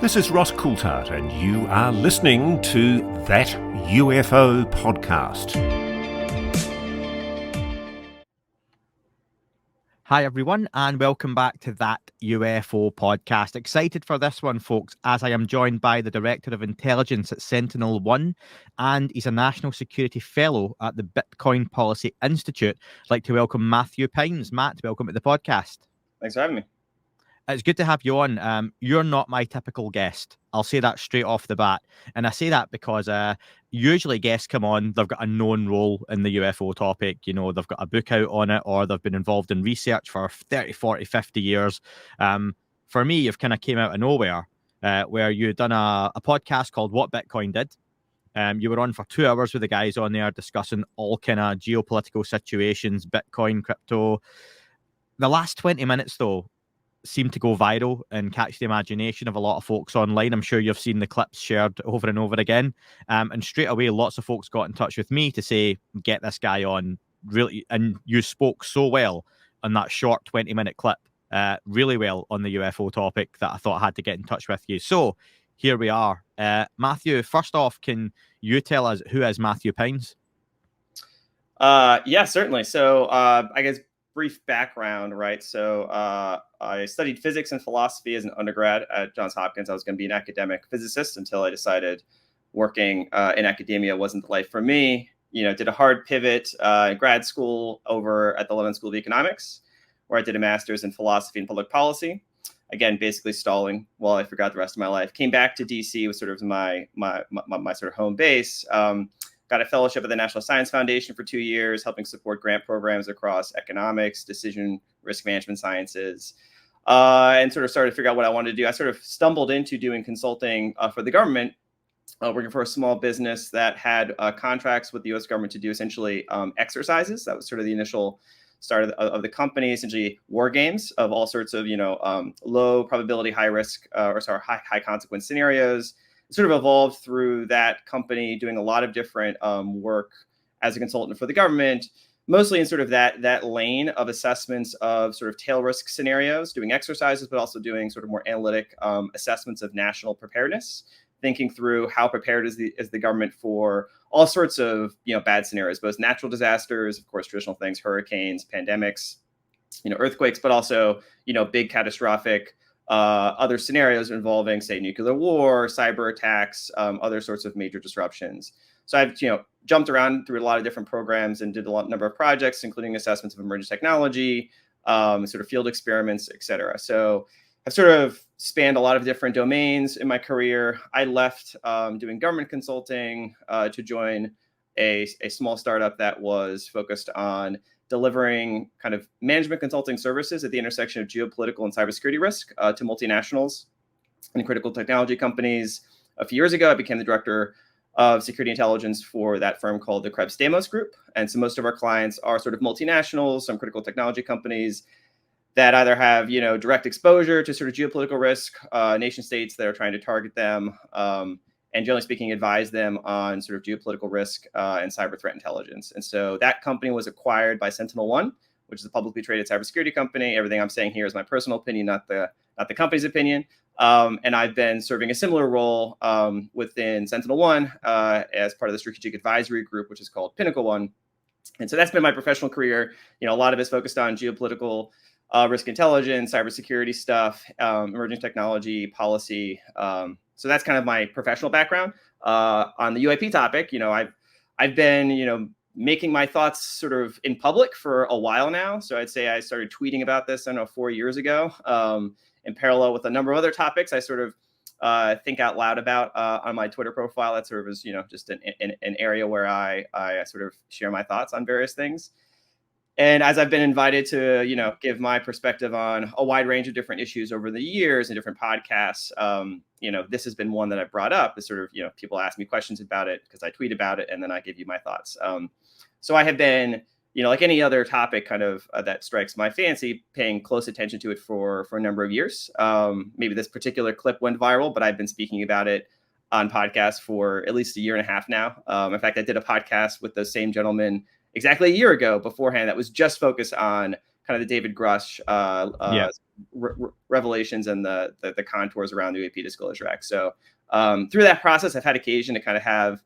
This is Ross Coulthard, and you are listening to That UFO Podcast. Hi everyone, and welcome back to That UFO Podcast. Excited for this one, folks, as I am joined by the Director of Intelligence at Sentinel 1, and he's a National Security Fellow at the Bitcoin Policy Institute. I'd like to welcome Matthew Pines. Matt, welcome to the podcast. Thanks for having me. It's good to have you on. You're not my typical guest. I'll say that straight off the bat. And I say that because usually guests come on, they've got a known role in the UFO topic. You know, they've got a book out on it, or they've been involved in research for 30, 40, 50 years. For me, you've kind of came out of nowhere, where you'd done a podcast called What Bitcoin Did. You were on for 2 hours with the guys on there discussing all kind of geopolitical situations, Bitcoin, crypto. The last 20 minutes, though, seem to go viral and catch the imagination of a lot of folks online. I'm sure you've seen the clips shared over and over again. And straight away, lots of folks got in touch with me to say, get this guy on. Really, and you spoke so well on that short 20-minute clip, really well on the UFO topic, that I thought I had to get in touch with you. So here we are. Matthew, first off, can you tell us who is Matthew Pines? Yeah, certainly. So I guess brief background, right? So I studied physics and philosophy as an undergrad at Johns Hopkins. I was going to be an academic physicist until I decided working in academia wasn't the life for me. You know, did a hard pivot in grad school over at the London School of Economics, where I did a master's in philosophy and public policy. Again, basically stalling while I forgot the rest of my life. Came back to DC, was sort of my sort of home base. Got a fellowship at the National Science Foundation for 2 years, helping support grant programs across economics, decision, risk management sciences, and sort of started to figure out what I wanted to do. I sort of stumbled into doing consulting for the government, working for a small business that had contracts with the U.S. government to do essentially exercises. That was sort of the initial start of the company, essentially war games of all sorts of, low probability, high risk, high consequence scenarios. Sort of evolved through that company, doing a lot of different work as a consultant for the government, mostly in sort of that lane of assessments of sort of tail risk scenarios, doing exercises, but also doing sort of more analytic assessments of national preparedness, thinking through how prepared is the government for all sorts of bad scenarios, both natural disasters, of course, traditional things, hurricanes, pandemics, earthquakes, but also big catastrophic other scenarios involving, say, nuclear war, cyber attacks, other sorts of major disruptions. So I've jumped around through a lot of different programs and did a number of projects, including assessments of emerging technology, sort of field experiments, et cetera. So I've sort of spanned a lot of different domains in my career. I left doing government consulting to join a small startup that was focused on delivering kind of management consulting services at the intersection of geopolitical and cybersecurity risk to multinationals and critical technology companies. A few years ago, I became the director of security intelligence for that firm called the Krebs Stamos Group. And so most of our clients are sort of multinationals, some critical technology companies that either have, direct exposure to sort of geopolitical risk, nation states that are trying to target them, and generally speaking, advise them on sort of geopolitical risk and cyber threat intelligence. And so that company was acquired by Sentinel 1, which is a publicly traded cybersecurity company. Everything I'm saying here is my personal opinion, not the company's opinion. And I've been serving a similar role within Sentinel 1 as part of the strategic advisory group, which is called Pinnacle 1. And so that's been my professional career. A lot of it's focused on geopolitical risk intelligence, cybersecurity stuff, emerging technology, policy. So that's kind of my professional background. On the UAP topic, I've been, making my thoughts sort of in public for a while now. So I'd say I started tweeting about this, 4 years ago. In parallel with a number of other topics, I sort of think out loud about on my Twitter profile. That sort of is, just an area where I sort of share my thoughts on various things. And as I've been invited to, give my perspective on a wide range of different issues over the years and different podcasts, this has been one that I brought up. Is sort of, people ask me questions about it because I tweet about it and then I give you my thoughts. So I have been, like any other topic kind of that strikes my fancy, paying close attention to it for a number of years. Maybe this particular clip went viral, but I've been speaking about it on podcasts for at least a year and a half now. In fact, I did a podcast with the same gentleman exactly a year ago beforehand that was just focused on kind of the David Grush revelations and the contours around the UAP Disclosure Act. So through that process, I've had occasion to kind of have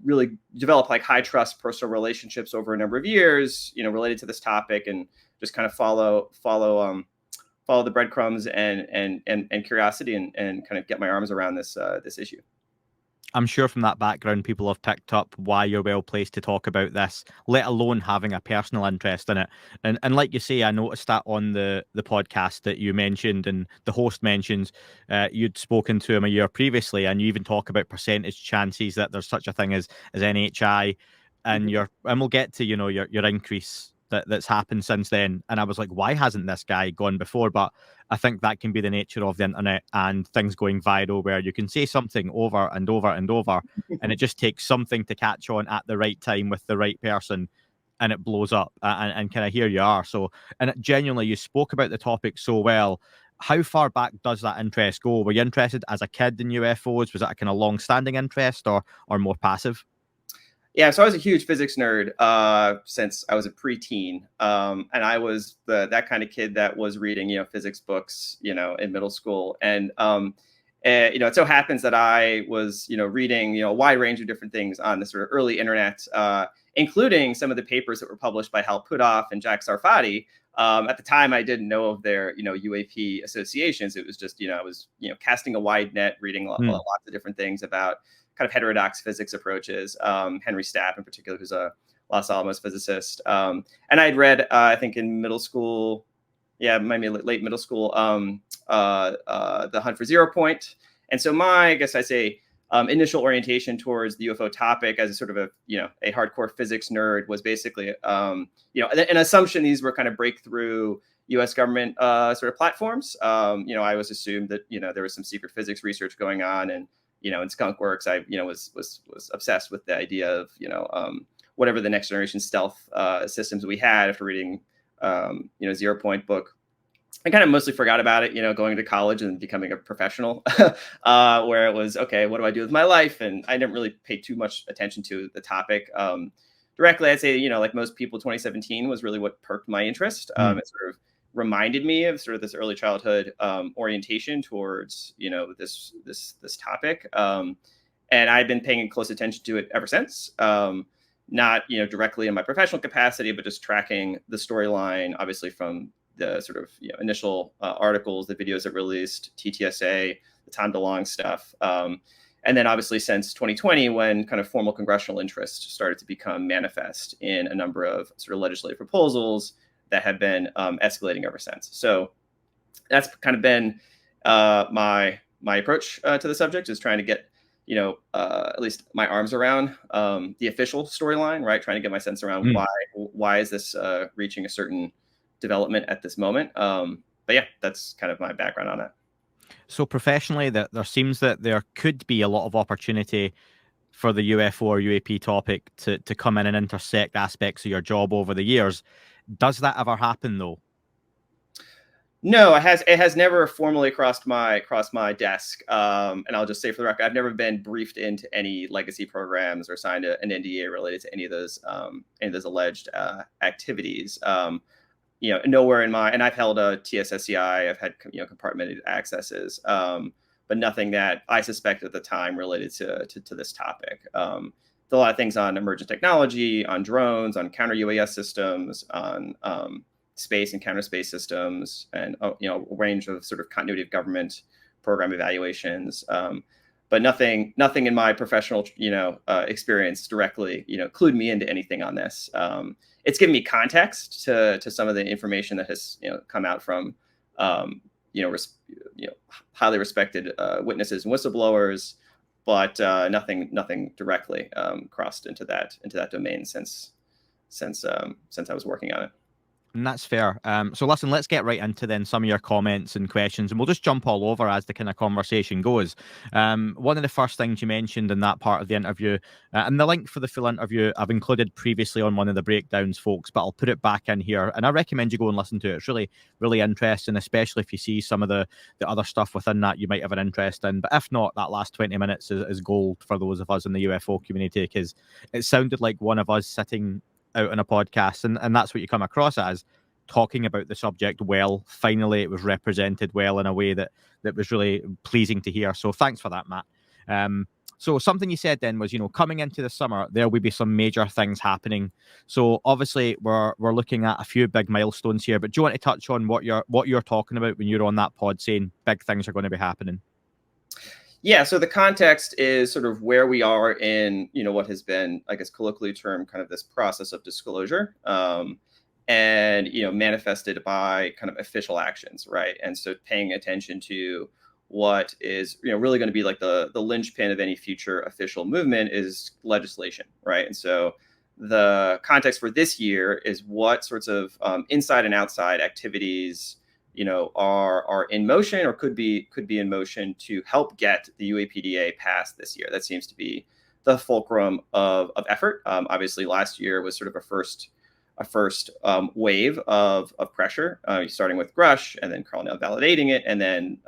really develop like high trust personal relationships over a number of years, related to this topic, and just kind of follow the breadcrumbs and curiosity and kind of get my arms around this issue. I'm sure from that background, people have picked up why you're well placed to talk about this, let alone having a personal interest in it. And like you say, I noticed that on the podcast that you mentioned, and the host mentions you'd spoken to him a year previously, and you even talk about percentage chances that there's such a thing as NHI, and and we'll get to your increase that's happened since then. And I was like, why hasn't this guy gone before? But I think that can be the nature of the internet and things going viral, where you can say something over and over and over, and it just takes something to catch on at the right time with the right person, and it blows up. And kind of here you are. So, and genuinely, you spoke about the topic so well. How far back does that interest go? Were you interested as a kid in UFOs? Was that a kind of long-standing interest, or more passive? Yeah, so I was a huge physics nerd since I was a preteen, and I was that kind of kid that was reading, physics books, in middle school, and it so happens that I was, reading, a wide range of different things on the sort of early internet, including some of the papers that were published by Hal Puthoff and Jack Sarfati. At the time, I didn't know of their, UAP associations. It was just, I was, casting a wide net, reading lots of different things about kind of heterodox physics approaches. Henry Stapp, in particular, who's a Los Alamos physicist, and I'd read, I think, in middle school, maybe late middle school, The Hunt for Zero Point. And so I guess I'd say, initial orientation towards the UFO topic as a sort of a hardcore physics nerd was basically, an assumption these were kind of breakthrough U.S. government sort of platforms. I always assumed that there was some secret physics research going on, and in Skunk Works, I was obsessed with the idea of whatever the next generation stealth systems we had after reading Zero Point book. I kind of mostly forgot about it, going to college and becoming a professional, where it was, okay, what do I do with my life? And I didn't really pay too much attention to the topic directly. I'd say, like most people, 2017 was really what perked my interest. It sort of reminded me of sort of this early childhood orientation towards, this topic. And I've been paying close attention to it ever since. Not, directly in my professional capacity, but just tracking the storyline, obviously from the sort of initial articles, the videos that released, TTSA, the Tom DeLonge stuff. And then obviously since 2020, when kind of formal congressional interest started to become manifest in a number of sort of legislative proposals that have been escalating ever since. So that's kind of been my approach to the subject, is trying to get, at least my arms around the official storyline, right? Trying to get my sense around why is this reaching a certain development at this moment. But yeah, that's kind of my background on it. So professionally, that there seems that there could be a lot of opportunity for the UFO or UAP topic to come in and intersect aspects of your job over the years. Does that ever happen though? No, it has never formally crossed my desk. And I'll just say for the record, I've never been briefed into any legacy programs or signed an NDA related to any of those alleged activities. Nowhere in and I've held a TSSCI, I've had compartmented accesses, but nothing that I suspect at the time related to this topic. A lot of things on emergent technology, on drones, on counter UAS systems, on space and counter space systems, and a range of sort of continuity of government program evaluations. But nothing in my professional experience directly clued me into anything on this. It's given me context to some of the information that has come out from highly respected witnesses and whistleblowers, but nothing directly crossed into that domain since I was working on it. And that's fair. So listen, let's get right into then some of your comments and questions, and we'll just jump all over as the kind of conversation goes. One of the first things you mentioned in that part of the interview, and the link for the full interview I've included previously on one of the breakdowns, folks, but I'll put it back in here, and I recommend you go and listen to it. It's really, really interesting, especially if you see some of the other stuff within that you might have an interest in. But if not, that last 20 minutes is gold for those of us in the UFO community, because it sounded like one of us sitting out on a podcast, and that's what you come across as. talking about the subject well. Finally, it was represented well in a way that was really pleasing to hear. So thanks for that, Matt. So something you said then was, coming into the summer, there will be some major things happening. So obviously we're looking at a few big milestones here, but do you want to touch on what you're talking about when you're on that pod saying big things are going to be happening? Yeah, so the context is sort of where we are in, what has been, I guess, colloquially termed kind of this process of disclosure, and, manifested by kind of official actions, right? And so paying attention to what is, really going to be like the linchpin of any future official movement is legislation, right? And so the context for this year is what sorts of inside and outside activities are in motion or could be in motion to help get the UAPDA passed this year. That seems to be the fulcrum of effort. Obviously, last year was sort of a first wave of pressure, starting with Grush and then Carl validating it, and then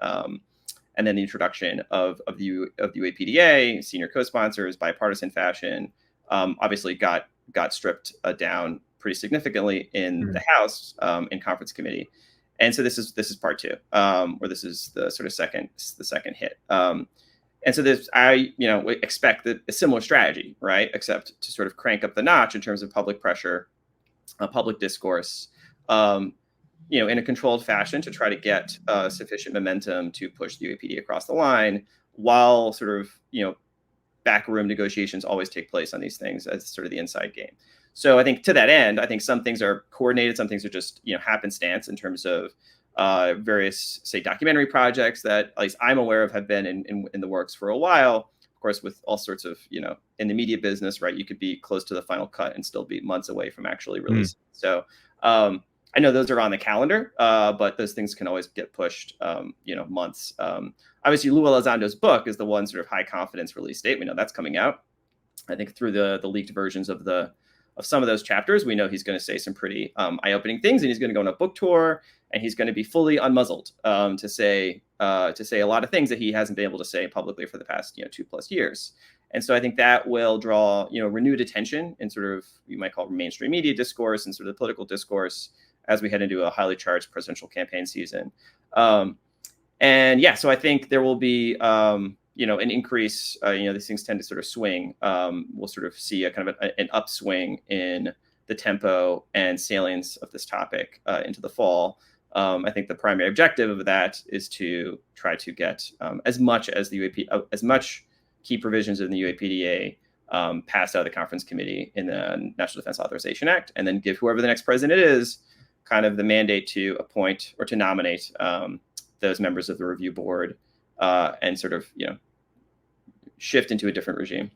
the introduction of the UAPDA, senior co-sponsors, bipartisan fashion, obviously got stripped down pretty significantly in the House in conference committee. And so this is part two, or this is the sort of second hit. And so I expect a similar strategy, right? Except to sort of crank up the notch in terms of public pressure, public discourse, in a controlled fashion to try to get sufficient momentum to push the UAPD across the line, while sort of backroom negotiations always take place on these things as sort of the inside game. So I think to that end, I think some things are coordinated, some things are just happenstance in terms of various, say, documentary projects that at least I'm aware of have been in the works for a while. Of course, with all sorts of in the media business, right? You could be close to the final cut and still be months away from actually releasing. So I know those are on the calendar, but those things can always get pushed, months. Obviously, Lue Elizondo's book is the one sort of high confidence release date. We know that's coming out. I think through the leaked versions of some of those chapters, we know he's going to say some pretty eye-opening things, and he's going to go on a book tour, and he's going to be fully unmuzzled to say a lot of things that he hasn't been able to say publicly for the past 2+ years. And so I think that will draw renewed attention in sort of you might call mainstream media discourse and sort of the political discourse as we head into a highly charged presidential campaign season. And yeah, so I think there will be an increase. These things tend to sort of swing. We'll sort of see a kind of an upswing in the tempo and salience of this topic into the fall. I think the primary objective of that is to try to get as much key provisions in the UAPDA passed out of the conference committee in the National Defense Authorization Act, and then give whoever the next president is kind of the mandate to appoint or to nominate those members of the review board and sort of shift into a different regime.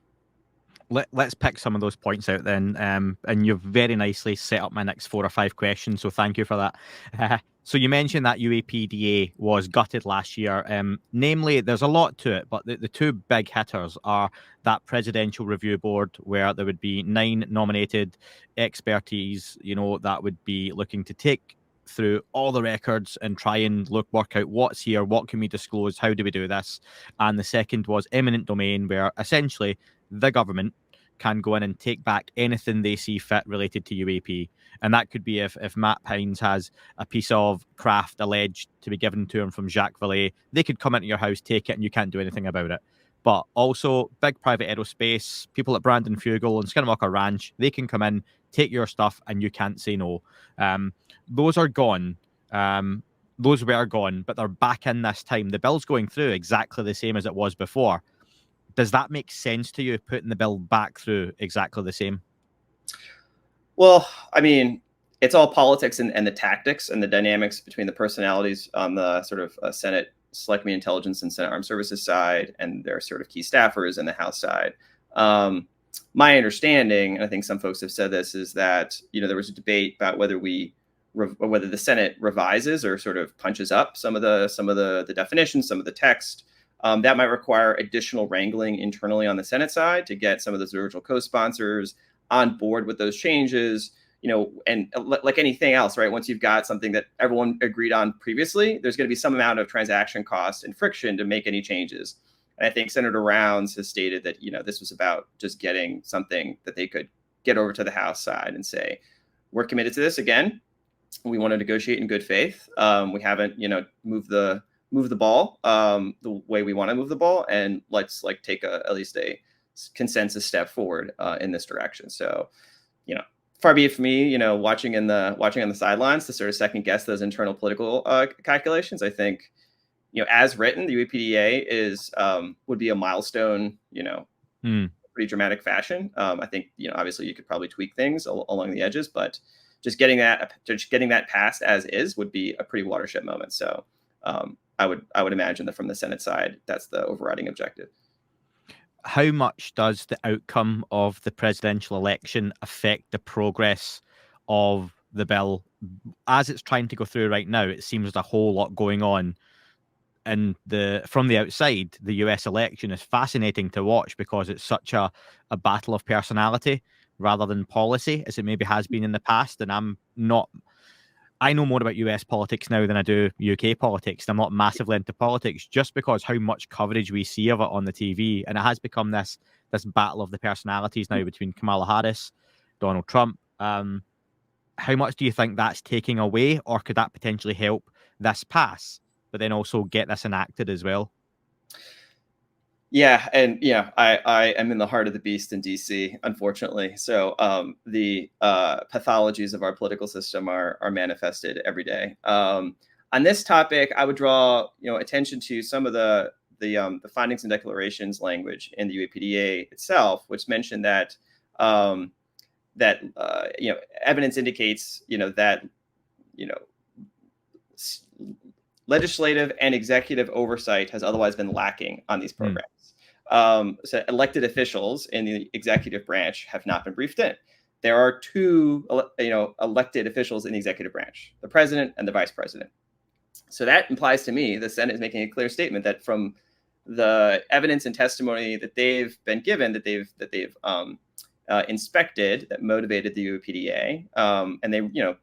Let's pick some of those points out then, and you've very nicely set up my next 4 or 5 questions, so thank you for that. So you mentioned that UAPDA was gutted last year. Namely, there's a lot to it, but the two big hitters are that presidential review board, where there would be 9 nominated expertise, that would be looking to take through all the records and try and work out what's here, what can we disclose, how do we do this. And the second was eminent domain, where essentially the government can go in and take back anything they see fit related to UAP. And that could be if Matt Pines has a piece of craft alleged to be given to him from Jacques Vallée, they could come into your house, take it, and you can't do anything about it. But also big private aerospace, people at Brandon Fugel and Skinwalker Ranch, they can come in, take your stuff, and you can't say no. Those are gone. Those were gone, but they're back in this time. The bill's going through exactly the same as it was before. Does that make sense to you, putting the bill back through exactly the same? Well, I mean, it's all politics and the tactics and the dynamics between the personalities on the sort of Senate Select Committee Intelligence and Senate Armed Services side and their sort of key staffers in the House side. My understanding, and I think some folks have said this, is that there was a debate about whether whether the Senate revises or sort of punches up some of the definitions, some of the text. That might require additional wrangling internally on the Senate side to get some of those original co-sponsors on board with those changes. And like anything else, right? Once you've got something that everyone agreed on previously, there's going to be some amount of transaction cost and friction to make any changes. And I think Senator Rounds has stated that, this was about just getting something that they could get over to the House side and say, we're committed to this again. We want to negotiate in good faith. We haven't, moved the ball the way we want to move the ball, and let's like take at least a consensus step forward in this direction. So, far be it for me, watching on the sidelines to sort of second guess those internal political calculations. I think, as written, the UAPDA would be a milestone, pretty dramatic fashion. I think, obviously you could probably tweak things along the edges, but just getting that passed as is would be a pretty watershed moment. So I would imagine that from the Senate side, that's the overriding objective. How much does the outcome of the presidential election affect the progress of the bill? As it's trying to go through right now, it seems there's a whole lot going on. And from the outside, the US election is fascinating to watch because it's such a battle of personality rather than policy, as it maybe has been in the past. And I know more about US politics now than I do UK politics. I'm not massively into politics just because how much coverage we see of it on the TV. And it has become this battle of the personalities now between Kamala Harris, Donald Trump. How much do you think that's taking away, or could that potentially help this pass, but then also get this enacted as well? Yeah, and I am in the heart of the beast in DC, unfortunately. So the pathologies of our political system are manifested every day. On this topic, I would draw attention to some of the findings and declarations language in the UAPDA itself, which mentioned that evidence indicates that legislative and executive oversight has otherwise been lacking on these programs. So elected officials in the executive branch have not been briefed in. There are two, elected officials in the executive branch, the president and the vice president. So that implies to me the Senate is making a clear statement that from the evidence and testimony that they've been given, that they've inspected, that motivated the UAPDA, and they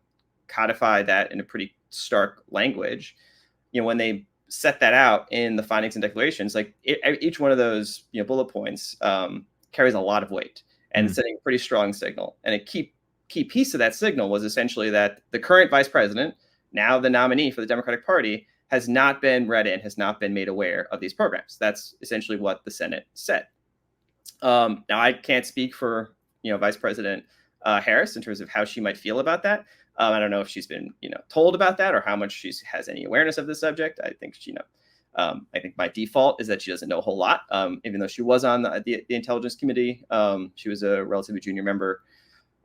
codify that in a pretty stark language. When they set that out in the findings and declarations, like each one of those bullet points carries a lot of weight and setting a pretty strong signal. And a key piece of that signal was essentially that the current vice president, now the nominee for the Democratic Party, has not been read in, has not been made aware of these programs. That's essentially what the Senate said. Now, I can't speak for Vice President Harris in terms of how she might feel about that. I don't know if she's been, told about that or how much she has any awareness of the subject. I think I think my default is that she doesn't know a whole lot, even though she was on the Intelligence Committee. She was a relatively junior member.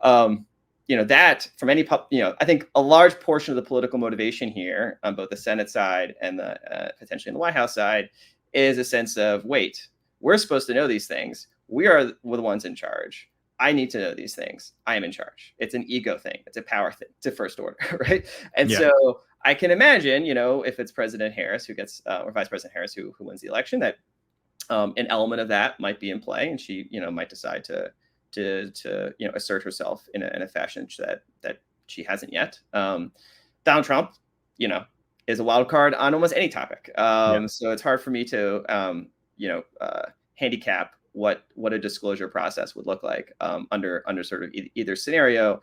That from any, I think a large portion of the political motivation here on both the Senate side and the potentially in the White House side is a sense of, wait, we're supposed to know these things. We're the ones in charge. I need to know these things. I am in charge. It's an ego thing. It's a power thing. It's a first order, right? And so I can imagine, if it's President Harris who gets, or Vice President Harris who wins the election, that an element of that might be in play, and she, might decide to assert herself in a fashion that she hasn't yet. Donald Trump, is a wild card on almost any topic. So it's hard for me to, handicap what a disclosure process would look like under sort of either scenario.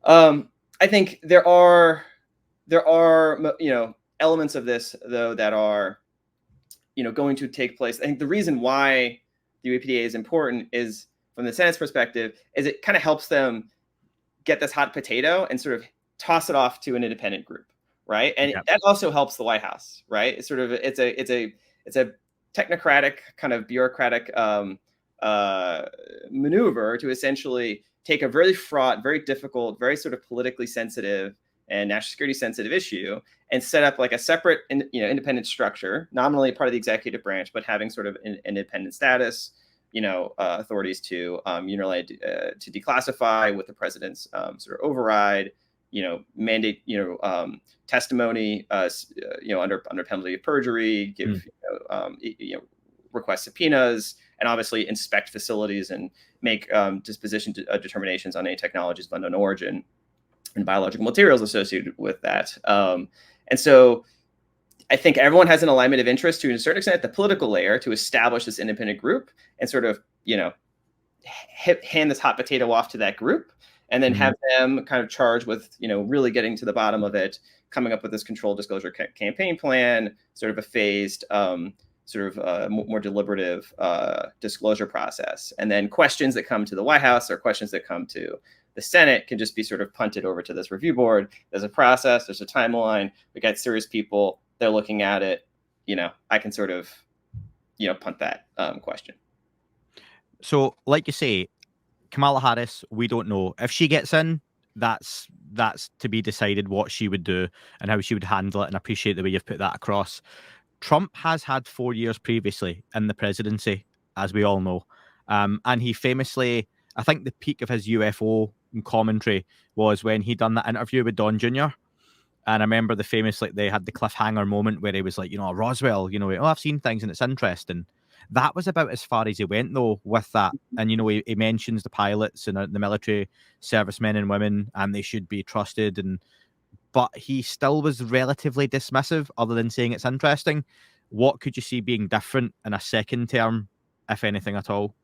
I think there are elements of this though that are going to take place. I think the reason why the UAPDA is important is, from the Senate's perspective, is it kind of helps them get this hot potato and sort of toss it off to an independent group, right? And that also helps the White House, right? It's sort of it's a technocratic kind of bureaucratic maneuver to essentially take a very fraught, very difficult, very sort of politically sensitive and national security sensitive issue and set up like a separate, independent structure, nominally part of the executive branch, but having sort of an independent status, authorities to unilaterally to declassify with the president's sort of override, mandate, testimony, under penalty of perjury, give, request subpoenas, and obviously inspect facilities and make disposition determinations on any technologies of unknown origin and biological materials associated with that. And so I think everyone has an alignment of interest to a certain extent at the political layer to establish this independent group and sort of, hand this hot potato off to that group. and then have them kind of charged with, really getting to the bottom of it, coming up with this controlled disclosure campaign plan, sort of a phased, more deliberative disclosure process. And then questions that come to the White House or questions that come to the Senate can just be sort of punted over to this review board. There's a process, there's a timeline. We got serious people, they're looking at it. I can sort of, punt that question. So, like you say, Kamala Harris, we don't know if she gets in. That's to be decided what she would do and how she would handle it. And I appreciate the way you've put that across. Trump has had 4 years previously in the presidency, as we all know, and he famously, I think the peak of his UFO commentary was when he done that interview with Don Jr. And I remember the famous, they had the cliffhanger moment where he was like, Roswell, I've seen things and it's interesting. That was about as far as he went, though, with that. And, he mentions the pilots and the military servicemen and women, and they should be trusted. But he still was relatively dismissive, other than saying it's interesting. What could you see being different in a second term, if anything at all?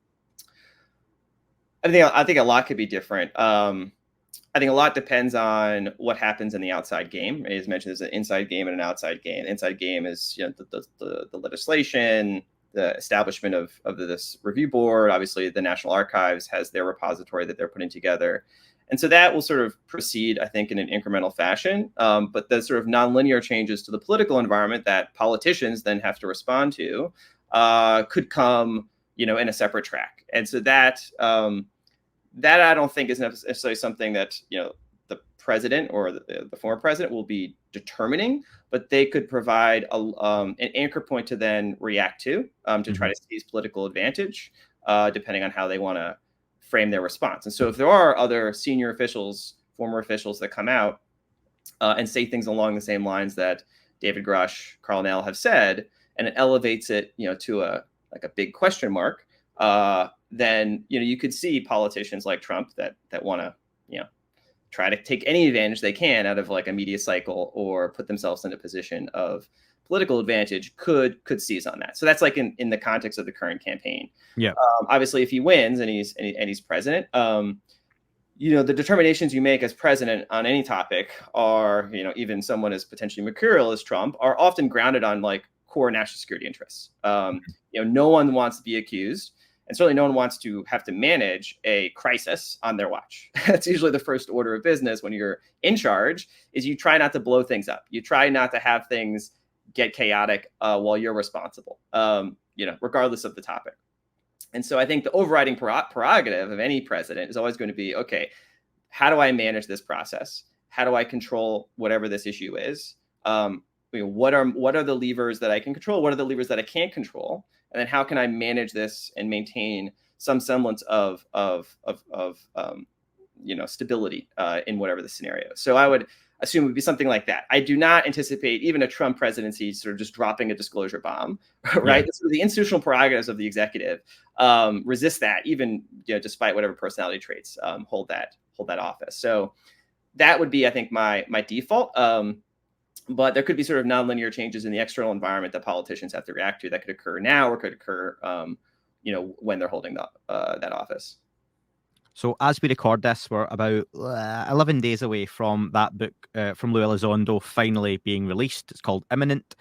I think a lot could be different. I think a lot depends on what happens in the outside game. As mentioned, there's an inside game and an outside game. The inside game is the legislation, the establishment of this review board. Obviously, the National Archives has their repository that they're putting together. And so that will sort of proceed, I think, in an incremental fashion. But the sort of nonlinear changes to the political environment that politicians then have to respond to could come, in a separate track. And so that I don't think is necessarily something that, the president or the former president will be determining, but they could provide an anchor point to then react to try to seize political advantage, depending on how they want to frame their response. And so if there are other senior officials, former officials that come out and say things along the same lines that David Grush, Carl Nell have said, and it elevates it, to a big question mark, then, you could see politicians like Trump that want to, try to take any advantage they can out of a media cycle or put themselves in a position of political advantage could seize on that. So that's in the context of the current campaign. Yeah. Obviously, if he wins and he's president, the determinations you make as president on any topic are, even someone as potentially mercurial as Trump, are often grounded on core national security interests. No one wants to be accused. And certainly no one wants to have to manage a crisis on their watch. That's usually the first order of business when you're in charge, is you try not to blow things up. You try not to have things get chaotic while you're responsible, regardless of the topic. And so I think the overriding prerogative of any president is always going to be, okay, how do I manage this process? How do I control whatever this issue is? What are the levers that I can control? What are the levers that I can't control? And then how can I manage this and maintain some semblance of stability in whatever the scenario? So I would assume it would be something like that. I do not anticipate even a Trump presidency sort of just dropping a disclosure bomb, right? Yeah. So the institutional prerogatives of the executive resist that, even despite whatever personality traits hold that office. So that would be, I think, my default. But there could be sort of nonlinear changes in the external environment that politicians have to react to that could occur now or could occur, when they're holding that office. So as we record this, we're about 11 days away from that book from Lue Elizondo finally being released. It's called Imminent.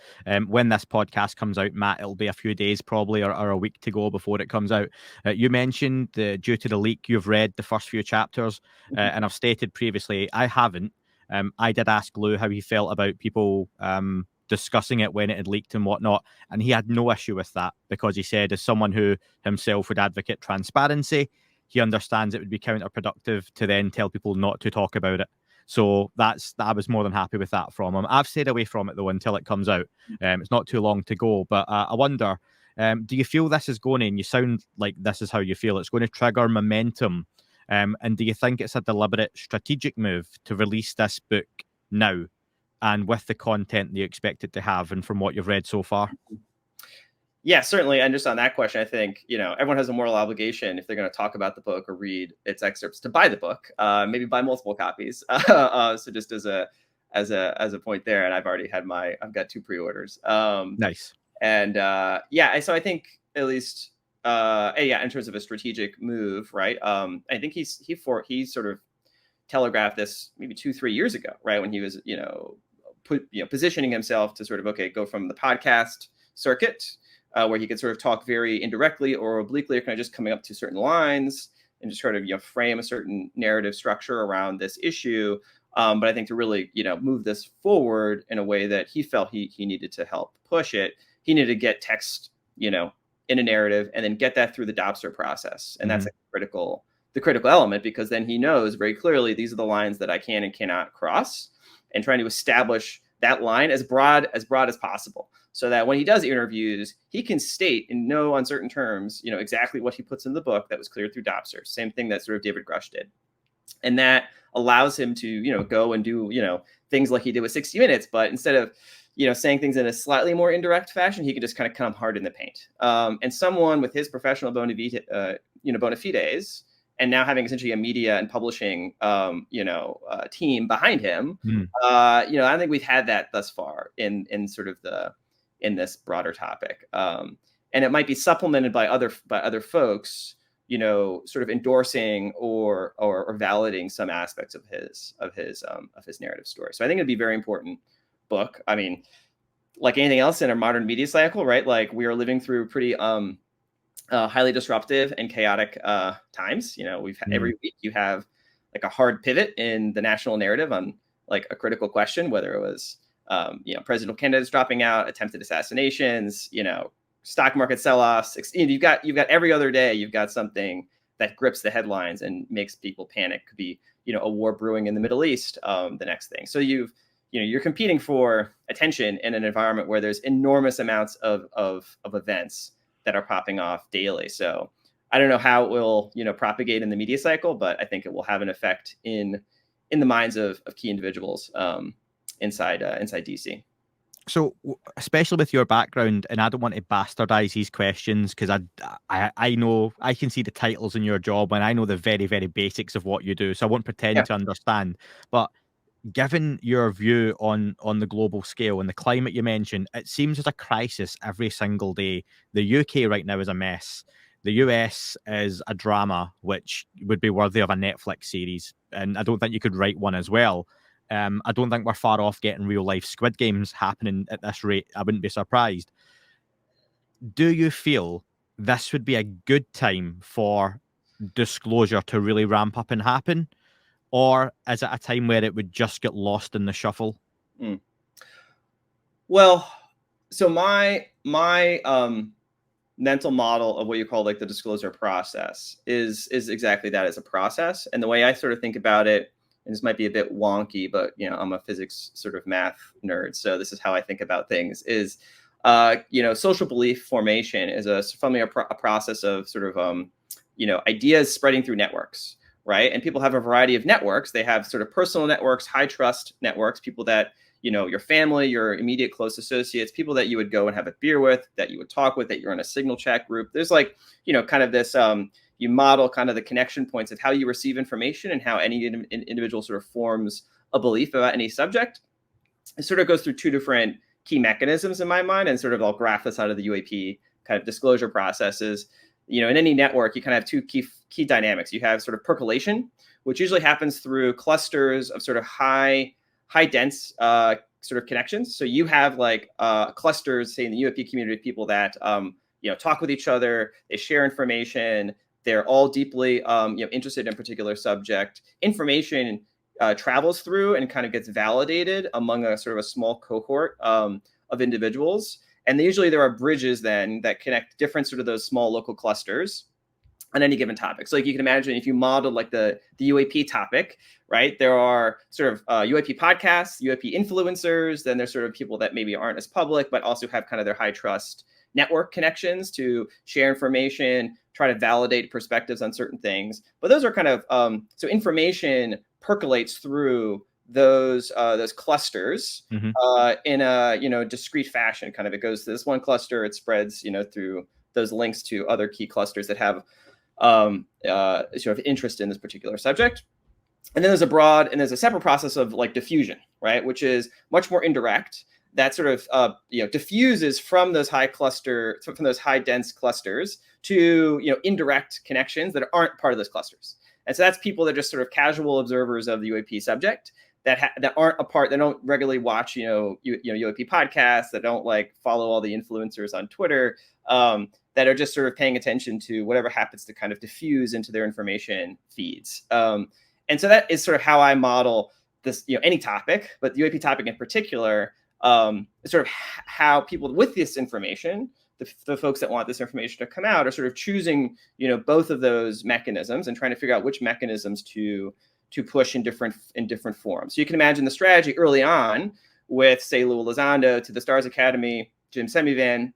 When this podcast comes out, Matt, it'll be a few days probably or a week to go before it comes out. You mentioned due to the leak, you've read the first few chapters, and I've stated previously, I haven't. I did ask Lou how he felt about people discussing it when it had leaked and whatnot, and he had no issue with that because he said, as someone who himself would advocate transparency, he understands it would be counterproductive to then tell people not to talk about it. So I was more than happy with that from him. I've stayed away from it though until it comes out. It's not too long to go, but I wonder, do you feel this is going in? You sound like this is how you feel. It's going to trigger momentum. And do you think it's a deliberate strategic move to release this book now and with the content that you expect it to have and from what you've read so far? Yeah, certainly. And just on that question, I think, everyone has a moral obligation if they're going to talk about the book or read its excerpts to buy the book, maybe buy multiple copies. So just as a point there, and I've got 2 pre-orders. Nice. And so I think at least, in terms of a strategic move, right? I think he sort of telegraphed this maybe 2-3 years ago, right, when he was positioning himself to sort of go from the podcast circuit, where he could sort of talk very indirectly or obliquely, or kind of just coming up to certain lines and just sort of frame a certain narrative structure around this issue. But I think to really move this forward in a way that he felt he needed to help push it, he needed to get text in a narrative and then get that through the Dobster process, and that's the critical element, because then he knows very clearly these are the lines that I can and cannot cross, and trying to establish that line as broad as possible, so that when he does interviews, he can state in no uncertain terms, exactly what he puts in the book that was cleared through Dobster. Same thing that sort of David Grush did. And that allows him to, go and do, things like he did with 60 Minutes, but instead of, saying things in a slightly more indirect fashion, he could just kind of come hard in the paint. And someone with his professional bona fides, and now having essentially a media and publishing, team behind him, I think we've had that thus far in sort of in this broader topic. And it might be supplemented by other folks, sort of endorsing or validating some aspects of his narrative story. So I think it'd be a very important book. I mean, like anything else in our modern media cycle, right? Like, we are living through pretty highly disruptive and chaotic times. We've every week you have like a hard pivot in the national narrative on like a critical question, whether it was presidential candidates dropping out, attempted assassinations, stock market sell-offs. You've got every other day, you've got something that grips the headlines and makes people panic. Could be, a war brewing in the Middle East, the next thing. So you're competing for attention in an environment where there's enormous amounts of events that are popping off daily. So I don't know how it will, propagate in the media cycle, but I think it will have an effect in the minds of key individuals inside DC. So, especially with your background, and I don't want to bastardize these questions, because I know I can see the titles in your job, and I know the very, very basics of what you do. So I won't pretend to understand. But given your view on the global scale and the climate you mentioned, it seems there's a crisis every single day. The UK right now is a mess. The US is a drama, which would be worthy of a Netflix series. And I don't think you could write one as well. I don't think we're far off getting real life Squid Games happening at this rate. I wouldn't be surprised. Do you feel this would be a good time for disclosure to really ramp up and happen? Or is it a time where it would just get lost in the shuffle? Well, so my mental model of what you call like the disclosure process is exactly that, as a process. And the way I sort of think about it, and this might be a bit wonky, but I'm a physics sort of math nerd, so this is how I think about things, is social belief formation is a process of sort of ideas spreading through networks, right? And people have a variety of networks. They have sort of personal networks, high trust networks, people that your family, your immediate close associates, people that you would go and have a beer with, that you would talk with, that you're in a signal chat group. There's like kind of this you model kind of the connection points of how you receive information and how any individual sort of forms a belief about any subject. It sort of goes through two different key mechanisms in my mind, and sort of I'll graph this out of the UAP kind of disclosure processes. In any network, you kind of have two key dynamics. You have sort of percolation, which usually happens through clusters of sort of high dense sort of connections. So you have like clusters, say in the UAP community, of people that talk with each other, they share information. They're all deeply interested in a particular subject. Information travels through and kind of gets validated among a sort of a small cohort of individuals. And usually there are bridges then that connect different sort of those small local clusters on any given topic. So like you can imagine, if you modeled like the UAP topic, right? There are sort of UAP podcasts, UAP influencers, then there's sort of people that maybe aren't as public, but also have kind of their high trust network connections to share information, try to validate perspectives on certain things. But those are kind of, so information percolates through those clusters in a discrete fashion. Kind of, it goes to this one cluster, it spreads through those links to other key clusters that have sort of interest in this particular subject. And then there's a separate process of like diffusion, right, which is much more indirect. That sort of diffuses from those high dense clusters to indirect connections that aren't part of those clusters. And so that's people that are just sort of casual observers of the UAP subject that aren't a part, that don't regularly watch, UAP podcasts, that don't like follow all the influencers on Twitter, that are just sort of paying attention to whatever happens to kind of diffuse into their information feeds. And so that is sort of how I model this, any topic, but the UAP topic in particular, is sort of how people with this information, the folks that want this information to come out, are sort of choosing, both of those mechanisms and trying to figure out which mechanisms to push in different forms. So you can imagine the strategy early on with, say, Lue Elizondo to the Stars Academy, Jim Semivan,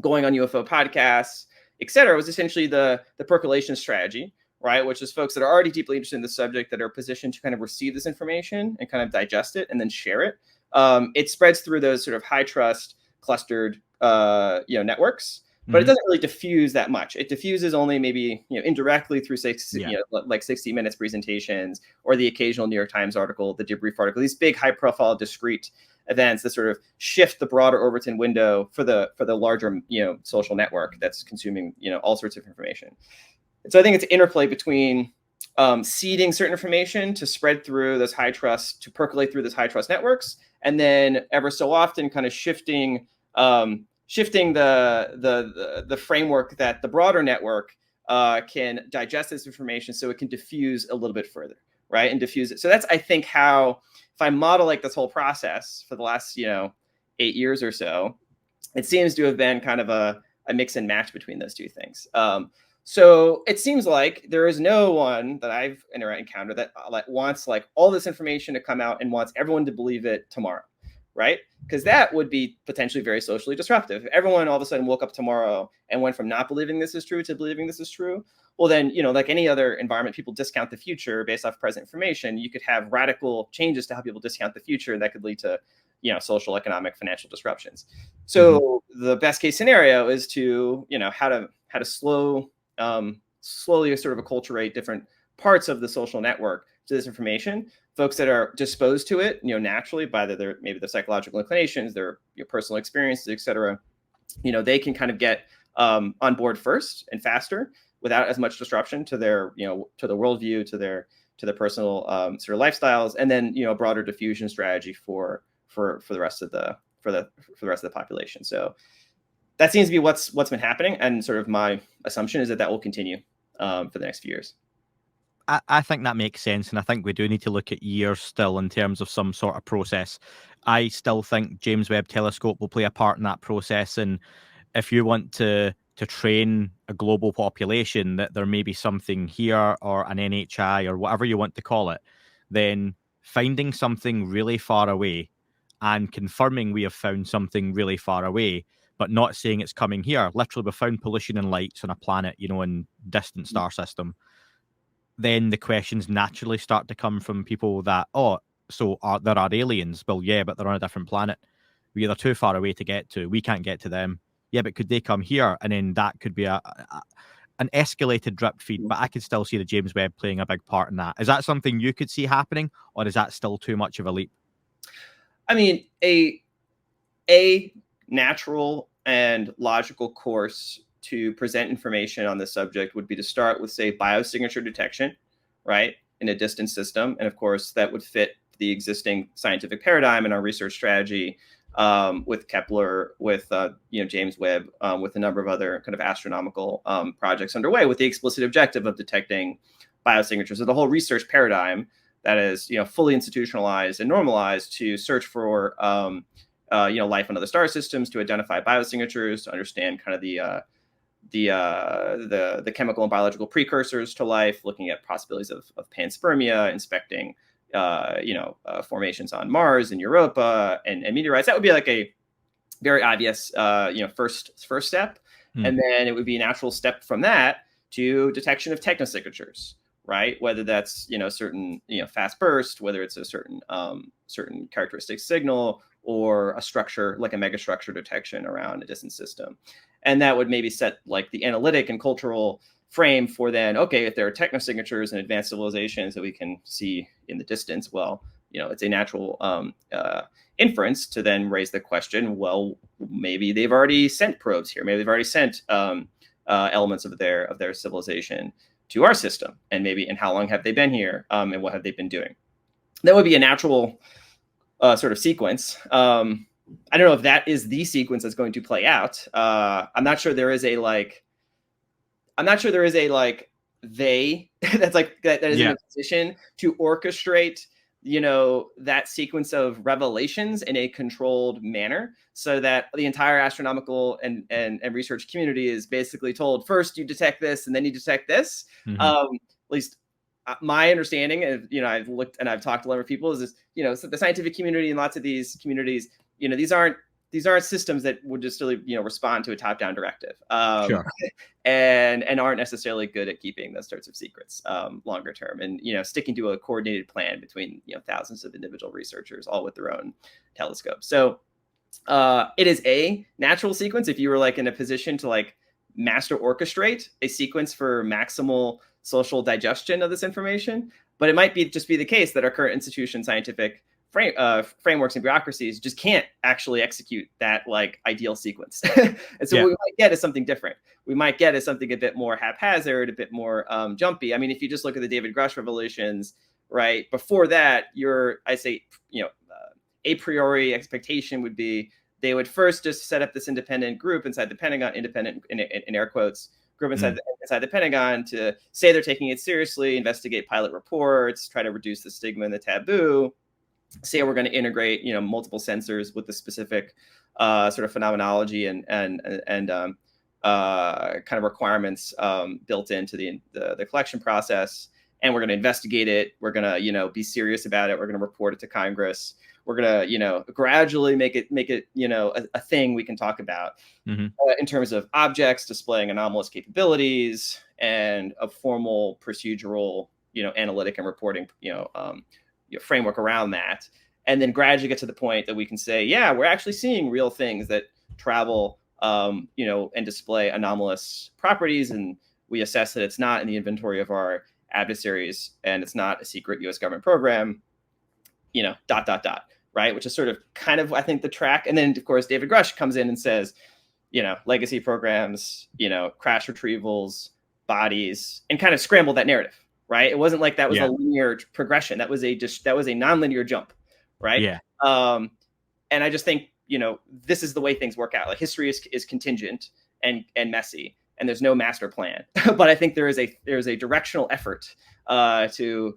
going on UFO podcasts, et cetera, was essentially the percolation strategy, right? Which is folks that are already deeply interested in the subject, that are positioned to kind of receive this information and kind of digest it and then share it. It spreads through those sort of high trust clustered, networks, but it doesn't really diffuse that much. It diffuses only maybe, indirectly through, say, like 60 Minutes presentations or the occasional New York Times article, the debrief article, these big high profile discrete events that sort of shift the broader Overton window for the larger, social network that's consuming, all sorts of information. And so I think it's an interplay between seeding certain information to spread through those high trust, to percolate through those high trust networks, and then ever so often kind of shifting the framework that the broader network can digest this information so it can diffuse a little bit further, right? And diffuse it. So that's, I think, how, if I model like this whole process for the last, 8 years or so, it seems to have been kind of a mix and match between those two things. So it seems like there is no one that I've encountered that wants like all this information to come out and wants everyone to believe it tomorrow, right? Because that would be potentially very socially disruptive. If everyone all of a sudden woke up tomorrow and went from not believing this is true to believing this is true, well then, like any other environment, people discount the future based off present information. You could have radical changes to how people discount the future, and that could lead to, social, economic, financial disruptions. So the best case scenario is to, how to slowly sort of acculturate different parts of the social network to this information. Folks that are disposed to it, naturally, by their psychological inclinations, their personal experiences, et cetera, they can kind of get on board first and faster without as much disruption to their, to the worldview, to their personal sort of lifestyles, and then, a broader diffusion strategy for the rest of the population. So that seems to be what's been happening, and sort of my assumption is that will continue for the next few years. I think that makes sense, and I think we do need to look at years still in terms of some sort of process. I still think James Webb Telescope will play a part in that process, and if you want to train a global population that there may be something here, or an NHI, or whatever you want to call it, then finding something really far away and confirming we have found something really far away, but not saying it's coming here. Literally, we found pollution and lights on a planet, in distant star system. Then the questions naturally start to come from people that, there are aliens. Well, yeah, but they're on a different planet. They're too far away to get to. We can't get to them. Yeah, but could they come here? And then that could be an escalated drip feed. But I could still see the James Webb playing a big part in that. Is that something you could see happening, or is that still too much of a leap? I mean, a natural and logical course to present information on this subject would be to start with, say, biosignature detection, right, in a distant system. And of course, that would fit the existing scientific paradigm and our research strategy with Kepler, with James Webb, with a number of other kind of astronomical projects underway, with the explicit objective of detecting biosignatures. So the whole research paradigm that is fully institutionalized and normalized to search for life on other star systems, to identify biosignatures, to understand kind of the chemical and biological precursors to life, looking at possibilities of panspermia, inspecting formations on Mars and Europa and meteorites. That would be like a very obvious first step. And then it would be a natural step from that to detection of technosignatures, right? Whether that's certain fast burst, whether it's a certain characteristic signal, or a structure like a megastructure detection around a distant system. And that would maybe set like the analytic and cultural frame for then, okay, if there are technosignatures and advanced civilizations that we can see in the distance, well, it's a natural inference to then raise the question, well, maybe they've already sent probes here. Maybe they've already sent elements of their civilization to our system, and how long have they been here, and what have they been doing. That would be a natural sort of sequence. I don't know if that is the sequence that's going to play out. I'm not sure there is a they that's like that is in a position to orchestrate, that sequence of revelations in a controlled manner, so that the entire astronomical and research community is basically told, first you detect this and then you detect this. At least my understanding of, I've looked and I've talked to a lot of people, is this, so the scientific community and lots of these communities, these aren't systems that would just really, respond to a top-down directive, Sure. and aren't necessarily good at keeping those sorts of secrets longer term, and sticking to a coordinated plan between thousands of individual researchers, all with their own telescopes. So it is a natural sequence if you were like in a position to like master orchestrate a sequence for maximal social digestion of this information. But it might just be the case that our current institution scientific frameworks and bureaucracies just can't actually execute that like ideal sequence. And so what we might get is something different. We might get is something a bit more haphazard, a bit more jumpy. I mean, if you just look at the David Grush revelations, right, before that, a priori expectation would be they would first just set up this independent group inside the Pentagon, independent in air quotes, group inside the Pentagon, to say they're taking it seriously, investigate pilot reports, try to reduce the stigma and the taboo, say we're going to integrate, multiple sensors with the specific sort of phenomenology and kind of requirements built into the collection process, and we're going to investigate it. We're going to, be serious about it. We're going to report it to Congress. We're going to, gradually make it, a thing we can talk about in terms of objects displaying anomalous capabilities and a formal procedural, analytic and reporting, framework around that. And then gradually get to the point that we can say, yeah, we're actually seeing real things that travel, and display anomalous properties. And we assess that it's not in the inventory of our adversaries and it's not a secret US government program, ... Right. Which is sort of kind of, I think, the track. And then, of course, David Grush comes in and says, legacy programs, crash retrievals, bodies, and kind of scrambled that narrative. Right. It wasn't like that was a linear progression. That was a nonlinear jump. Right. Yeah. And I just think, this is the way things work out. Like history is contingent and messy, and there's no master plan. But I think there is a directional effort to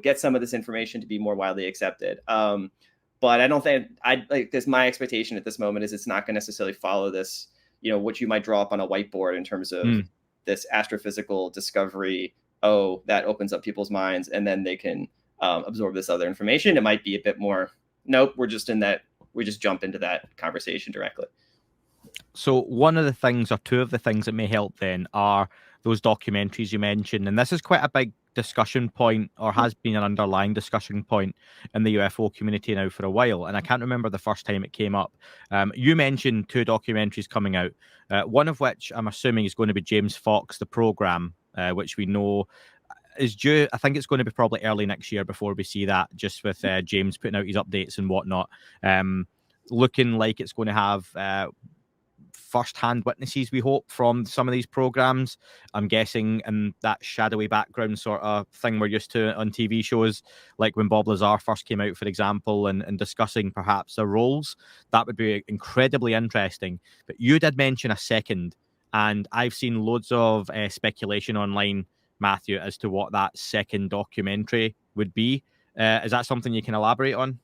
get some of this information to be more widely accepted. But I don't think my expectation at this moment is it's not going to necessarily follow this, what you might draw up on a whiteboard in terms of this astrophysical discovery. Oh, that opens up people's minds, and then they can absorb this other information. It might be a bit more, nope, we just jump into that conversation directly. So one of the things, or two of the things that may help then, are those documentaries you mentioned. And this is quite a big discussion point, or has been an underlying discussion point in the UFO community now for a while. And I can't remember the first time it came up. You mentioned two documentaries coming out, one of which I'm assuming is going to be James Fox, the program, which we know is due. I think it's going to be probably early next year before we see that, just with James putting out his updates and whatnot. Looking like it's going to have first-hand witnesses, we hope, from some of these programs. I'm guessing in that shadowy background sort of thing we're used to on TV shows, like when Bob Lazar first came out, for example, and discussing perhaps their roles. That would be incredibly interesting. But you did mention a second, and I've seen loads of speculation online, Matthew, as to what that second documentary would be. Is that something you can elaborate on?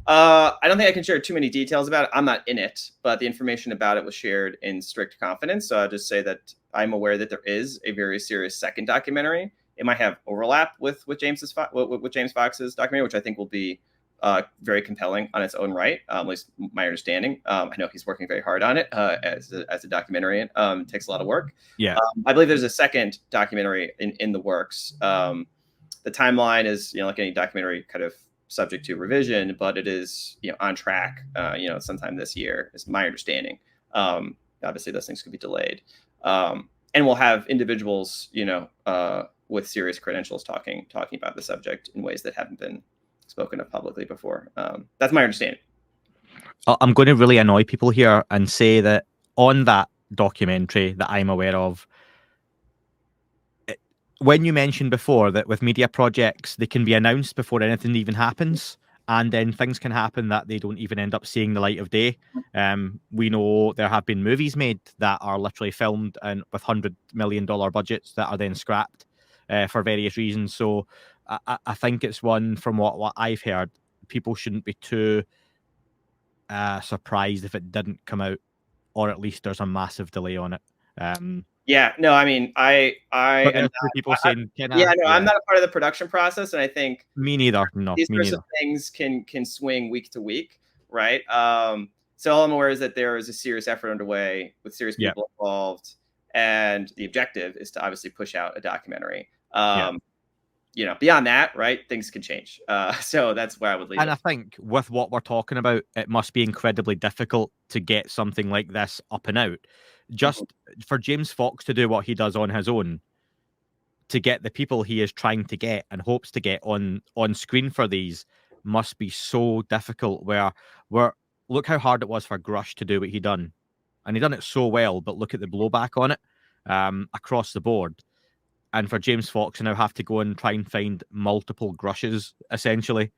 I don't think I can share too many details about it. I'm not in it, but the information about it was shared in strict confidence. So I'll just say that I'm aware that there is a very serious second documentary. It might have overlap with James Fox's documentary, which I think will be very compelling on its own right. At least my understanding. I know he's working very hard on it as a documentarian. It takes a lot of work. Yeah, I believe there's a second documentary in the works. The timeline is, like any documentary, kind of subject to revision, but it is, on track, sometime this year is my understanding. Obviously those things could be delayed. And we'll have individuals, with serious credentials talking about the subject in ways that haven't been spoken of publicly before. That's my understanding. I'm going to really annoy people here and say that on that documentary that I'm aware of, when you mentioned before that with media projects, they can be announced before anything even happens, and then things can happen that they don't even end up seeing the light of day. We know there have been movies made that are literally filmed and with $100 million budgets that are then scrapped for various reasons. So I think it's one from what I've heard, people shouldn't be too surprised if it didn't come out, or at least there's a massive delay on it. Yeah, no, I mean, I But am there's two people saying, yeah, no, I'm not a part of the production process, and I think me neither. No, these me sorts neither. of things can swing week to week, right? So all I'm aware is that there is a serious effort underway with serious people involved, and the objective is to obviously push out a documentary. Beyond that, right, things can change. So that's where I would leave And it. I think with what we're talking about, it must be incredibly difficult to get something like this up and out. Just for James Fox to do what he does on his own, to get the people he is trying to get and hopes to get on screen for these must be so difficult. Where look how hard it was for Grush to do what he done, and he done it so well. But look at the blowback on it across the board. And for James Fox to now have to go and try and find multiple Grushes essentially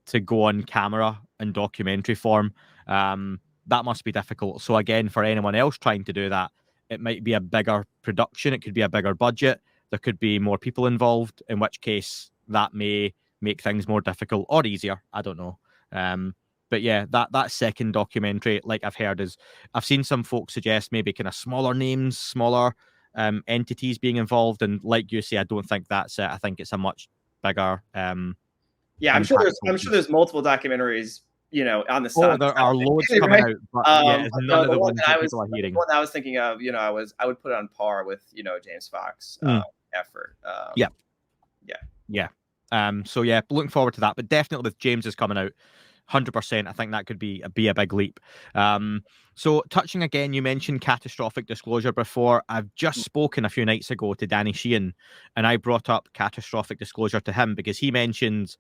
to go on camera in documentary form, that must be difficult. So again, for anyone else trying to do that, it might be a bigger production, it could be a bigger budget, there could be more people involved, in which case that may make things more difficult or easier. I don't know. But yeah, that second documentary, like I've seen some folks suggest maybe kind of smaller names, smaller entities being involved, and like you say, I don't think that's it. I think it's a much bigger Yeah, I'm sure there's multiple documentaries, on the Oh, sun. there are loads coming Right? out, but yeah, it's none of the ones that The people are hearing. one that I was thinking of, I would put it on par with, James Fox effort. Yeah. So yeah, looking forward to that. But definitely with James is coming out, 100%. I think that could be a big leap. So touching again, you mentioned catastrophic disclosure before. I've just spoken a few nights ago to Danny Sheehan, and I brought up catastrophic disclosure to him because he mentioned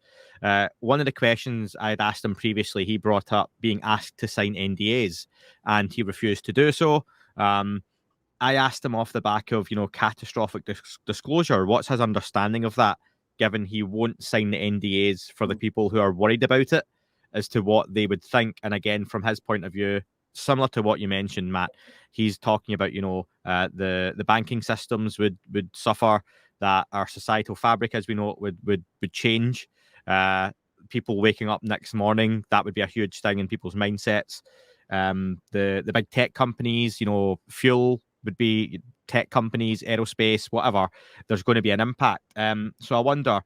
one of the questions I'd asked him previously. He brought up being asked to sign NDAs, and he refused to do so. I asked him off the back of catastrophic disclosure. What's his understanding of that? Given he won't sign the NDAs for the people who are worried about it, as to what they would think. And again, from his point of view, similar to what you mentioned, Matt, he's talking about the banking systems would suffer, that our societal fabric as we know it would change. People waking up next morning, that would be a huge thing in people's mindsets. The big tech companies, fuel would be tech companies, aerospace, whatever. There's going to be an impact. So I wonder,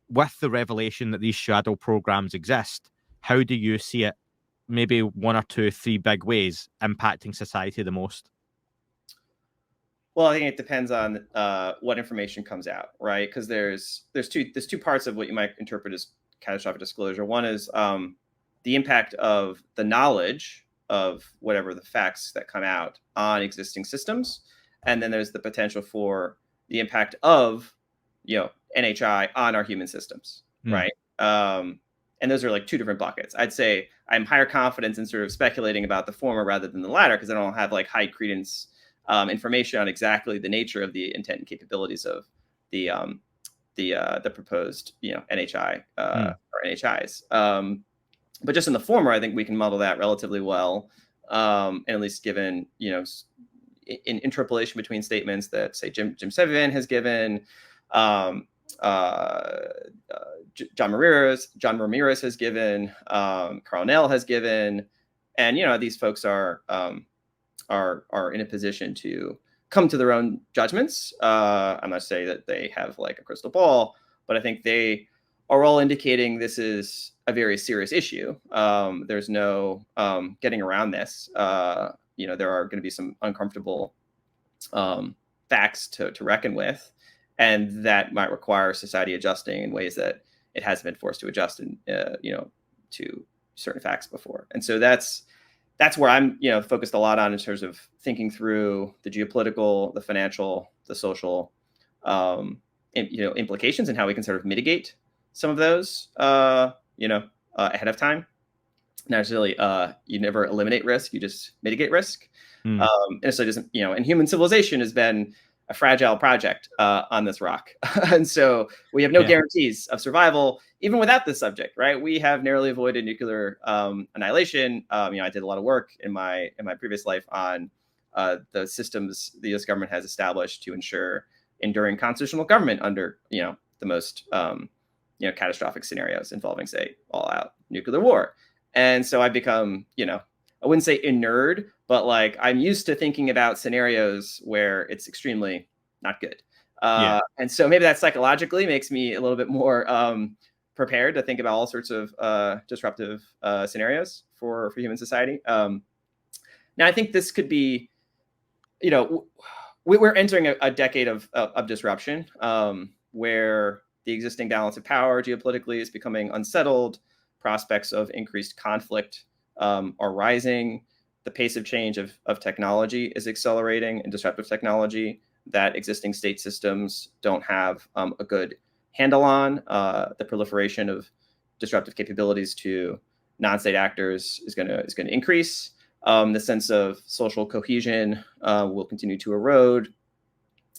with the revelation that these shadow programs exist, how do you see it, maybe one or two, three big ways impacting society the most? Well, I think it depends on what information comes out, right? Because there's two parts of what you might interpret as catastrophic disclosure. One is the impact of the knowledge of whatever the facts that come out on existing systems, and then there's the potential for the impact of NHI on our human systems, right? And those are like two different buckets. I'd say I'm higher confidence in sort of speculating about the former rather than the latter, because I don't have like high credence information on exactly the nature of the intent and capabilities of the proposed NHI or NHIs. But just in the former, I think we can model that relatively well, and at least given in interpolation between statements that say Jim Sevivan has given. John Ramirez has given, Carl Nell has given, and these folks are in a position to come to their own judgments. I'm not saying that they have like a crystal ball, but I think they are all indicating this is a very serious issue. There's no getting around this. There are going to be some uncomfortable facts to reckon with. And that might require society adjusting in ways that it hasn't been forced to adjust to certain facts before. And so that's where I'm, focused a lot on in terms of thinking through the geopolitical, the financial, the social, implications and how we can sort of mitigate some of those, ahead of time. Not necessarily, you never eliminate risk, you just mitigate risk. And so it doesn't, and human civilization has been a fragile project on this rock. And so we have no guarantees of survival, even without this subject, right? We have narrowly avoided nuclear annihilation. I did a lot of work in my previous life on the systems the U.S. government has established to ensure enduring constitutional government under, the most, catastrophic scenarios involving, say, all-out nuclear war. And so I've become, I wouldn't say inured, but like I'm used to thinking about scenarios where it's extremely not good. And so maybe that psychologically makes me a little bit more prepared to think about all sorts of disruptive scenarios for human society. Now, I think this could be, we're entering a decade of disruption where the existing balance of power geopolitically is becoming unsettled. Prospects of increased conflict are rising. The pace of change of technology is accelerating, and disruptive technology that existing state systems don't have a good handle on. The proliferation of disruptive capabilities to non-state actors is going to increase. The sense of social cohesion will continue to erode.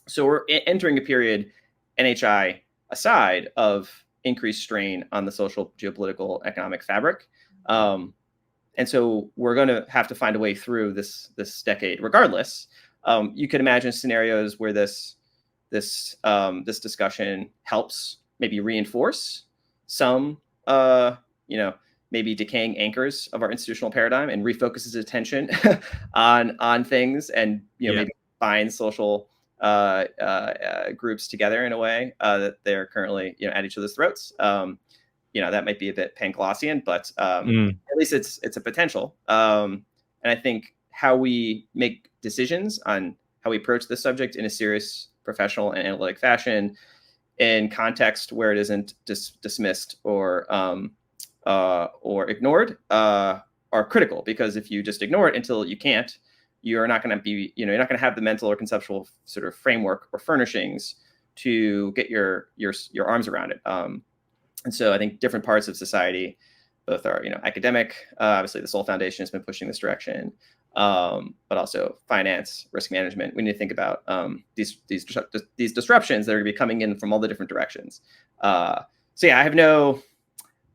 So we're entering a period, NHI aside, of increased strain on the social, geopolitical, economic fabric. And so we're going to have to find a way through this decade, regardless. You could imagine scenarios where this discussion helps maybe reinforce some, maybe decaying anchors of our institutional paradigm and refocuses attention on things, and maybe binds social groups together in a way that they're currently at each other's throats. That might be a bit Panglossian, but at least it's a potential. And I think how we make decisions on how we approach this subject in a serious, professional, and analytic fashion, in context where it isn't dismissed or ignored, are critical. Because if you just ignore it until you can't, you're not going to be, you're not going to have the mental or conceptual sort of framework or furnishings to get your arms around it. And so I think different parts of society, both are, academic, obviously the Soul Foundation has been pushing this direction, but also finance, risk management. We need to think about these disruptions that are going to be coming in from all the different directions. I have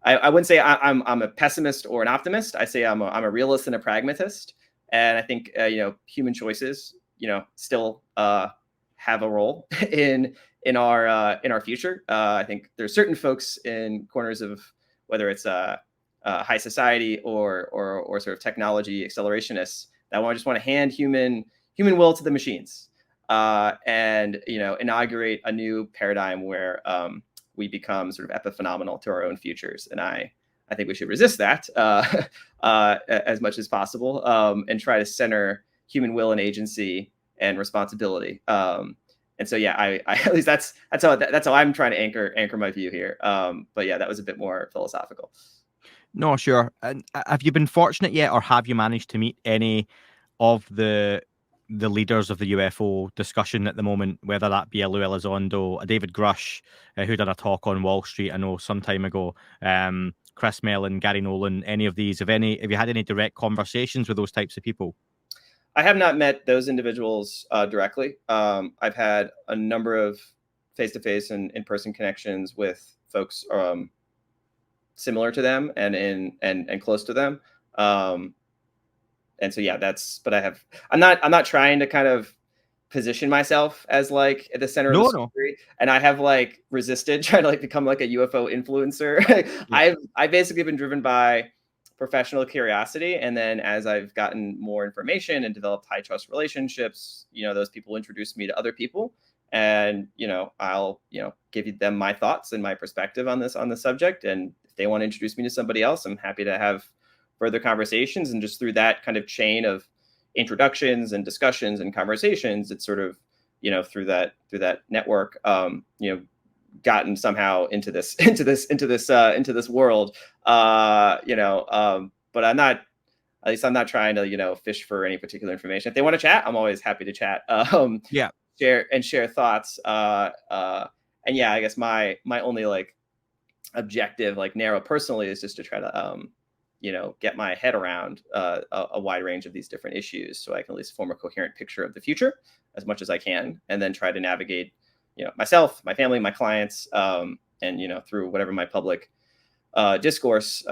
I wouldn't say I'm a pessimist or an optimist. I say I'm a realist and a pragmatist. And I think, human choices, still have a role in our future. I think there's certain folks in corners of, whether it's high society or sort of technology accelerationists, that just want to hand human will to the machines, and inaugurate a new paradigm where we become sort of epiphenomenal to our own futures. And I think we should resist that as much as possible, and try to center human will and agency and responsibility. And so, I at least that's how I'm trying to anchor my view here. But that was a bit more philosophical. No, sure. And have you been fortunate yet, or have you managed to meet any of the leaders of the UFO discussion at the moment, whether that be a Lue Elizondo, a David Grush, who did a talk on Wall Street, I know, some time ago, Chris Mellon, Gary Nolan, any of these? Have you had any direct conversations with those types of people? I have not met those individuals directly. I've had a number of face-to-face and in-person connections with folks similar to them and close to them. And so but I'm not trying to kind of position myself as like at the center of the story. And I have like resisted trying to become like a UFO influencer. I've basically been driven by professional curiosity, and then as I've gotten more information and developed high trust relationships, those people introduce me to other people, and I'll give them my thoughts and my perspective on this subject. And if they want to introduce me to somebody else, I'm happy to have further conversations. And just through that kind of chain of introductions and discussions and conversations, it's sort of through that network, gotten somehow into this world. But I'm not trying to fish for any particular information. If they want to chat, I'm always happy to chat. Share thoughts. I guess my only objective, narrow personally, is just to try to get my head around a wide range of these different issues, so I can at least form a coherent picture of the future. as much as I can, and then try to navigate, myself, my family, my clients, and through whatever my public discourse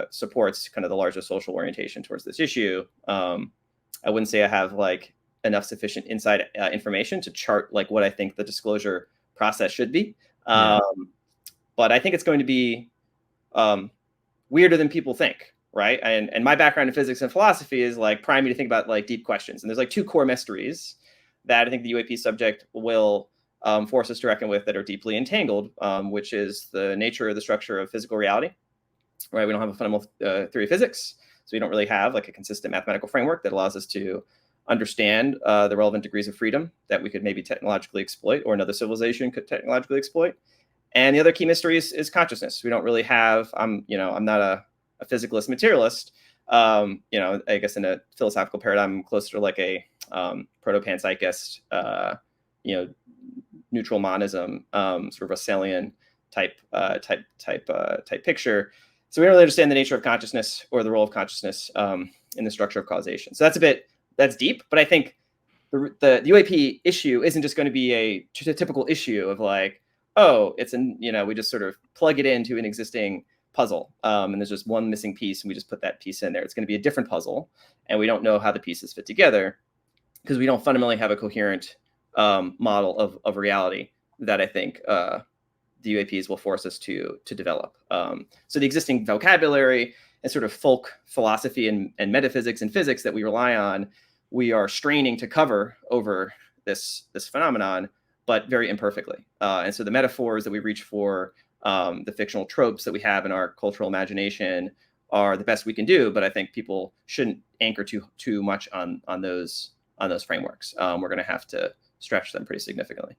supports kind of the larger social orientation towards this issue. I wouldn't say I have like enough sufficient inside information to chart like what I think the disclosure process should be. But I think it's going to be weirder than people think, right? And my background in physics and philosophy is like prime me to think about like deep questions. And there's like two core mysteries that I think the UAP subject will force us to reckon with that are deeply entangled, which is the nature of the structure of physical reality, right? We don't have a fundamental theory of physics, so we don't really have like a consistent mathematical framework that allows us to understand the relevant degrees of freedom that we could maybe technologically exploit or another civilization could technologically exploit. And the other key mystery is consciousness. We don't really have, I'm not a physicalist materialist. I guess in a philosophical paradigm, I'm closer to like a proto-panpsychist, neutral monism, sort of Russellian type picture. So we don't really understand the nature of consciousness or the role of consciousness in the structure of causation. So that's deep, but I think the UAP issue isn't just going to be a typical issue of like, oh, we just sort of plug it into an existing puzzle, and there's just one missing piece, and we just put that piece in there. It's going to be a different puzzle, and we don't know how the pieces fit together because we don't fundamentally have a coherent model of reality that I think the UAPs will force us to develop. So the existing vocabulary and sort of folk philosophy and metaphysics and physics that we rely on, we are straining to cover over this phenomenon, but very imperfectly. And so the metaphors that we reach for, the fictional tropes that we have in our cultural imagination are the best we can do. But I think people shouldn't anchor too much on those frameworks. We're going to have to stretch them pretty significantly.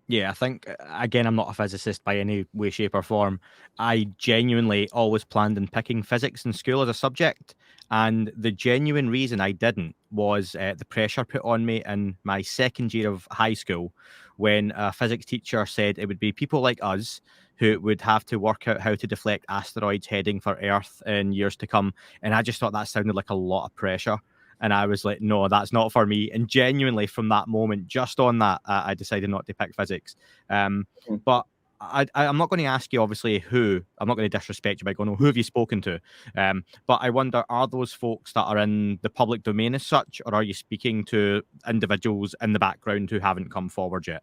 Yeah, I think, again, I'm not a physicist by any way, shape, or form. I genuinely always planned on picking physics in school as a subject. And the genuine reason I didn't was the pressure put on me in my second year of high school when a physics teacher said it would be people like us who would have to work out how to deflect asteroids heading for Earth in years to come. And I just thought that sounded like a lot of pressure. And I was like, no, that's not for me. And genuinely from that moment, just on that, I decided not to pick physics. But I'm not going to ask you, obviously, who. I'm not going to disrespect you by going, oh, who have you spoken to? But I wonder, are those folks that are in the public domain as such, or are you speaking to individuals in the background who haven't come forward yet?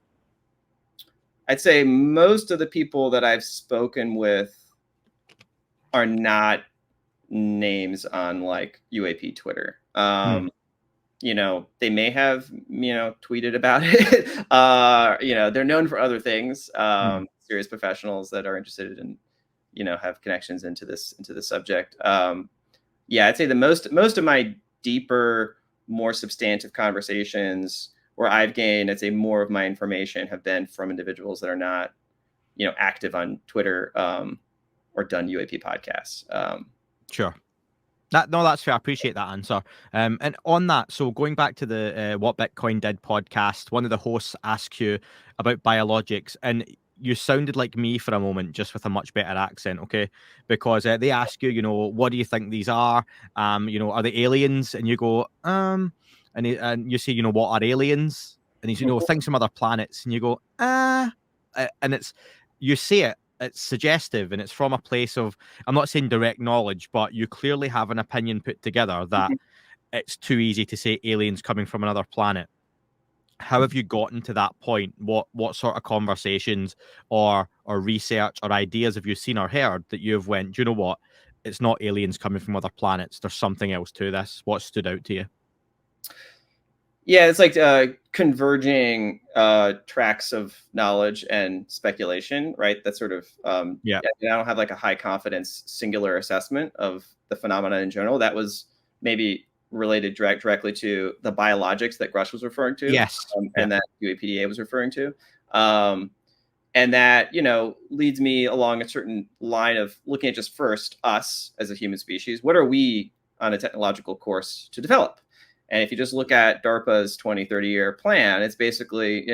I'd say most of the people that I've spoken with are not names on like UAP Twitter. They may have, tweeted about it. They're known for other things, serious professionals that are interested in, have connections into this subject. I'd say the most of my deeper, more substantive conversations where I've gained, I'd say more of my information have been from individuals that are not, active on Twitter or done UAP podcasts. Sure. That's fair. I appreciate that answer. And on that, so going back to the What Bitcoin Did podcast, one of the hosts asked you about biologics, and you sounded like me for a moment, just with a much better accent, okay? Because they ask you, what do you think these are? Are they aliens? And you go, and you say, what are aliens? And he's, think some other planets. And you go, and you say it's suggestive, and it's from a place of, I'm not saying direct knowledge, but you clearly have an opinion put together that it's too easy to say aliens coming from another planet. How have you gotten to that point? What sort of conversations or research or ideas have you seen or heard that you've went, do you know what? It's not aliens coming from other planets. There's something else to this. What stood out to you? Yeah, it's like converging tracks of knowledge and speculation, right? That's sort of, I don't have like a high confidence singular assessment of the phenomena in general. That was maybe related directly to the biologics that Grush was referring to. Yes. And that UAPDA was referring to. And that, leads me along a certain line of looking at just first us as a human species. What are we on a technological course to develop? And if you just look at DARPA's 20, 30-year plan, it's basically,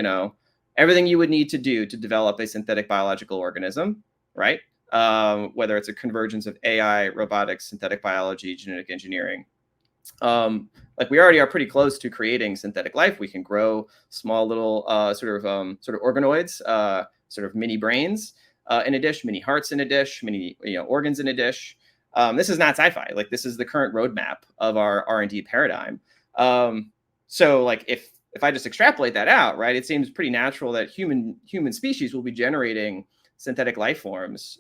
everything you would need to do to develop a synthetic biological organism, right? Whether it's a convergence of AI, robotics, synthetic biology, genetic engineering, like we already are pretty close to creating synthetic life. We can grow small little sort of organoids, sort of mini brains in a dish, mini hearts in a dish, mini organs in a dish. This is not sci-fi. Like this is the current roadmap of our R&D paradigm. So like if I just extrapolate that out, right, it seems pretty natural that human species will be generating synthetic life forms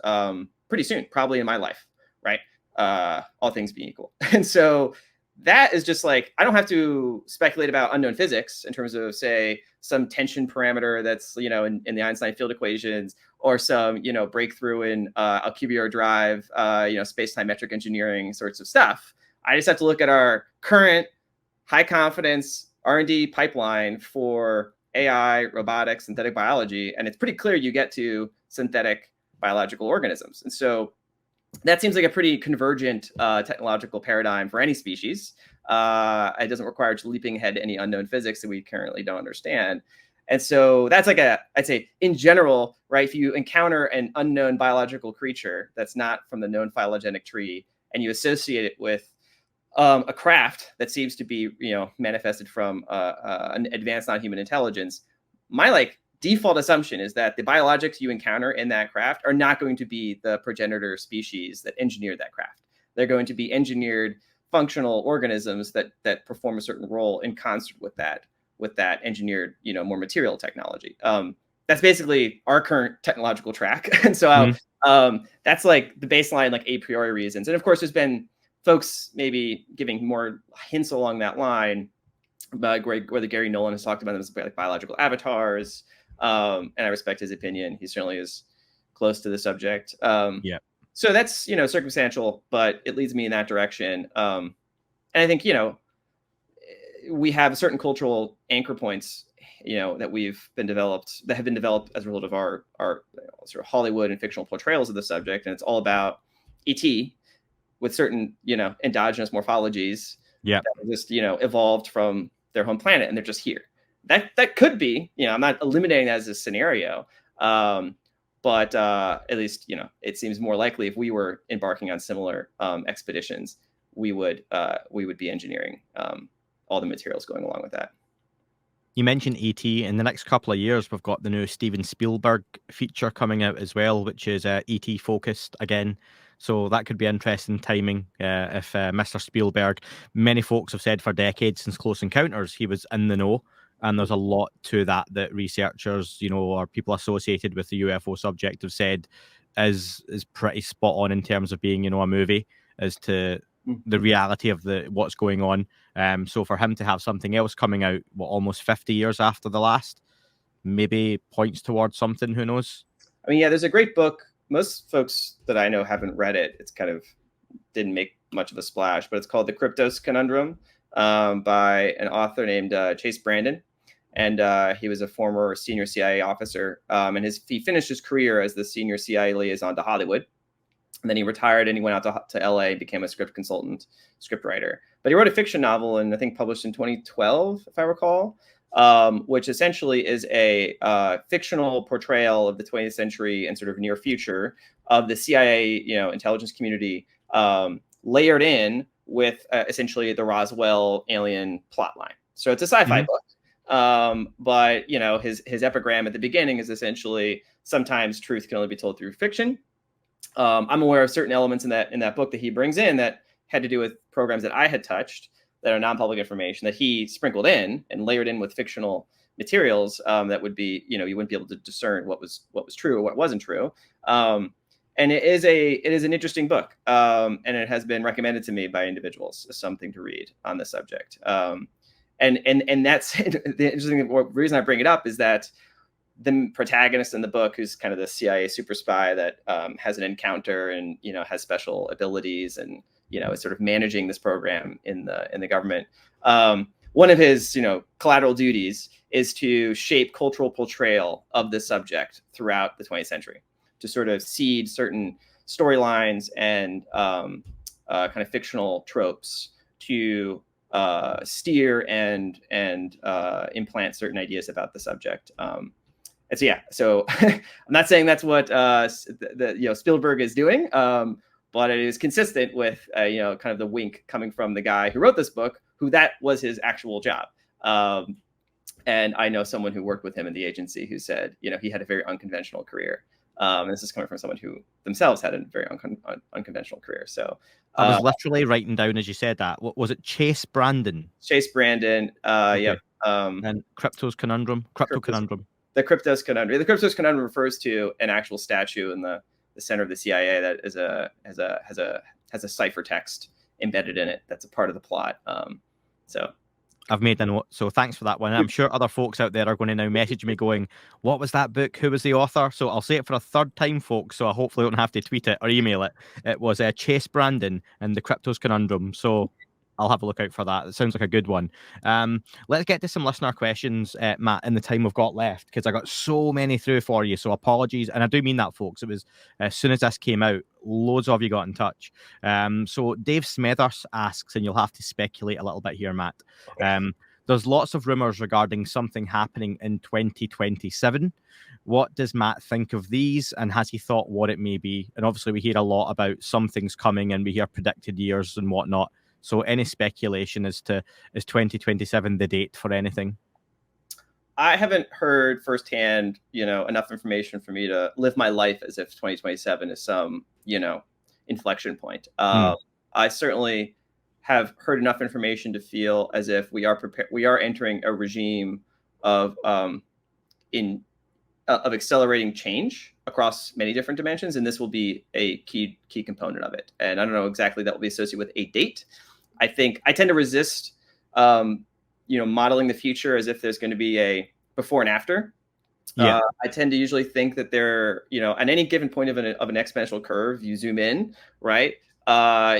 pretty soon, probably in my life, right? All things being equal. And so that is just like, I don't have to speculate about unknown physics in terms of, say, some tension parameter that's, in the Einstein field equations, or some, breakthrough in Alcubierre drive, space-time metric engineering sorts of stuff. I just have to look at our current high confidence R&D pipeline for AI, robotics, synthetic biology, and it's pretty clear you get to synthetic biological organisms. And so that seems like a pretty convergent technological paradigm for any species. It doesn't require leaping ahead to any unknown physics that we currently don't understand. And so that's like I'd say in general, right, if you encounter an unknown biological creature that's not from the known phylogenetic tree, and you associate it with a craft that seems to be, manifested from an advanced non-human intelligence, my default assumption is that the biologics you encounter in that craft are not going to be the progenitor species that engineered that craft. They're going to be engineered functional organisms that perform a certain role in concert with that engineered, more material technology. That's basically our current technological track. And so that's like the baseline, like a priori reasons. And of course, there's been folks maybe giving more hints along that line, whether Gary Nolan has talked about them as like biological avatars. And I respect his opinion. He certainly is close to the subject. Yeah. So that's, circumstantial, but it leads me in that direction. And I think, we have certain cultural anchor points, that have been developed as a result of our sort of Hollywood and fictional portrayals of the subject. And it's all about ET with certain, endogenous morphologies that just, evolved from their home planet, and they're just here. That could be, I'm not eliminating that as a scenario, but at least, it seems more likely if we were embarking on similar expeditions, we would be engineering all the materials going along with that. You mentioned ET. In the next couple of years, we've got the new Steven Spielberg feature coming out as well, which is ET focused again. So that could be interesting timing if Mr. Spielberg, many folks have said for decades since Close Encounters, he was in the know. And there's a lot to that researchers, or people associated with the UFO subject have said is pretty spot on in terms of being, a movie as to the reality of what's going on. So for him to have something else coming out, almost 50 years after the last, maybe points towards something, who knows? I mean, yeah, there's a great book. Most folks that I know haven't read it. It's kind of didn't make much of a splash, but it's called The Kryptos Conundrum by an author named Chase Brandon. And he was a former senior CIA officer. And he finished his career as the senior CIA liaison to Hollywood. And then he retired and he went out to LA and became a script consultant, script writer. But he wrote a fiction novel and I think published in 2012, if I recall, which essentially is a fictional portrayal of the 20th century and sort of near future of the CIA, intelligence community, layered in with essentially the Roswell alien plotline. So it's a sci-fi book. But his epigram at the beginning is essentially sometimes truth can only be told through fiction. I'm aware of certain elements in that book that he brings in that had to do with programs that I had touched that are non-public information that he sprinkled in and layered in with fictional materials that would be, you wouldn't be able to discern what was true or what wasn't true. And it is an interesting book, and it has been recommended to me by individuals as something to read on the subject. And that's the interesting reason I bring it up is that the protagonist in the book, who's kind of the CIA super spy that has an encounter and has special abilities and is sort of managing this program in the government. One of his collateral duties is to shape cultural portrayal of this subject throughout the 20th century, to sort of seed certain storylines and kind of fictional tropes to steer and implant certain ideas about the subject. So I'm not saying that's what Spielberg is doing, but it is consistent with kind of the wink coming from the guy who wrote this book, who that was his actual job. And I know someone who worked with him in the agency who said, he had a very unconventional career. This is coming from someone who themselves had a very unconventional career. So I was literally writing down as you said that. What was it? Chase Brandon. Chase Brandon. Okay. Yep. And Crypto's Conundrum. Conundrum. The Cryptos Conundrum. The Cryptos Conundrum refers to an actual statue in the center of the CIA that has a ciphertext embedded in it. That's a part of the plot. So I've made a note. So thanks for that one. I'm sure other folks out there are going to now message me going, what was that book? Who was the author? So I'll say it for a third time, folks, so I hopefully don't have to tweet it or email it. It was Chase Brandon and the Cryptos Conundrum. So I'll have a look out for that. It sounds like a good one. Let's get to some listener questions, Matt, in the time we've got left, because I got so many through for you. So apologies. And I do mean that, folks. It was as soon as this came out, loads of you got in touch. So Dave Smethurst asks, and you'll have to speculate a little bit here, Matt. There's lots of rumors regarding something happening in 2027. What does Matt think of these, and has he thought what it may be? And obviously we hear a lot about some things coming, and we hear predicted years and whatnot. So any speculation as to, is 2027 the date for anything? I haven't heard firsthand, enough information for me to live my life as if 2027 is some, inflection point. I certainly have heard enough information to feel as if we are prepared. We are entering a regime of accelerating change across many different dimensions, and this will be a key component of it. And I don't know exactly that will be associated with a date. I think I tend to resist, modeling the future as if there's going to be a before and after. Yeah. I tend to usually think that there, at any given point of an exponential curve, you zoom in, right?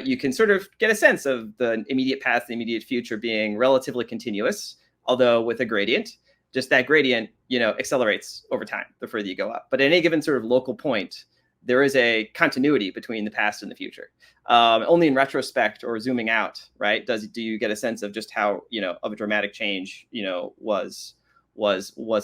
You can sort of get a sense of the immediate past, the immediate future being relatively continuous, although with a gradient. Just that gradient, accelerates over time the further you go up. But at any given sort of local point, there is a continuity between the past and the future. Only in retrospect or zooming out, right? Do you get a sense of just how, of a dramatic change, was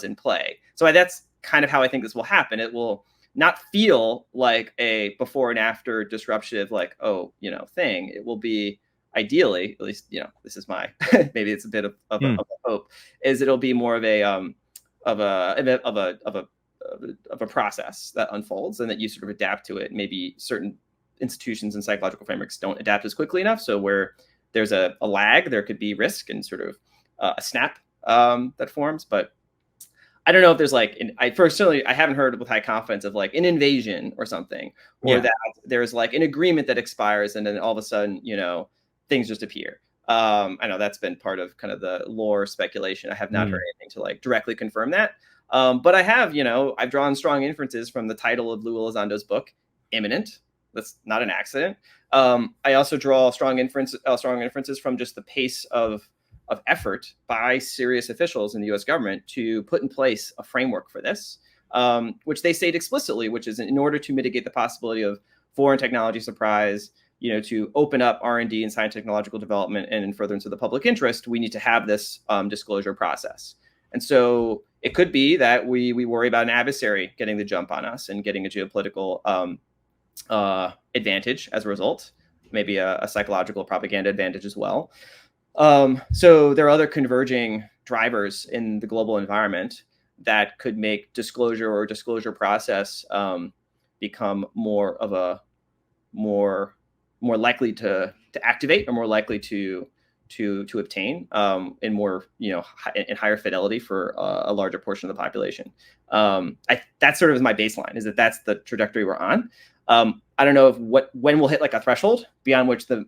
in play. So that's kind of how I think this will happen. It will not feel like a before and after disruptive, thing. It will be ideally, at least, this is my, maybe it's a bit of a hope, is it'll be more of a process that unfolds and that you sort of adapt to it. Maybe certain institutions and psychological frameworks don't adapt as quickly enough. So where there's a lag, there could be risk and sort of a snap that forms. But I don't know if there's I haven't heard with high confidence of an invasion or something, or that there's an agreement that expires and then all of a sudden, things just appear. I know that's been part of kind of the lore speculation. I have not heard anything to directly confirm that. But I have, I've drawn strong inferences from the title of Lue Elizondo's book, Imminent. That's not an accident. I also draw strong inferences from just the pace of effort by serious officials in the U.S. government to put in place a framework for this, which they state explicitly, which is in order to mitigate the possibility of foreign technology surprise, to open up R&D and science technological development and in furtherance of the public interest, we need to have this disclosure process. And so it could be that we worry about an adversary getting the jump on us and getting a geopolitical advantage as a result, maybe a psychological propaganda advantage as well. So there are other converging drivers in the global environment that could make disclosure or disclosure process become more likely to activate or more likely to obtain in more, in higher fidelity for a larger portion of the population. That sort of is my baseline, is that's the trajectory we're on. I don't know when we'll hit a threshold beyond which the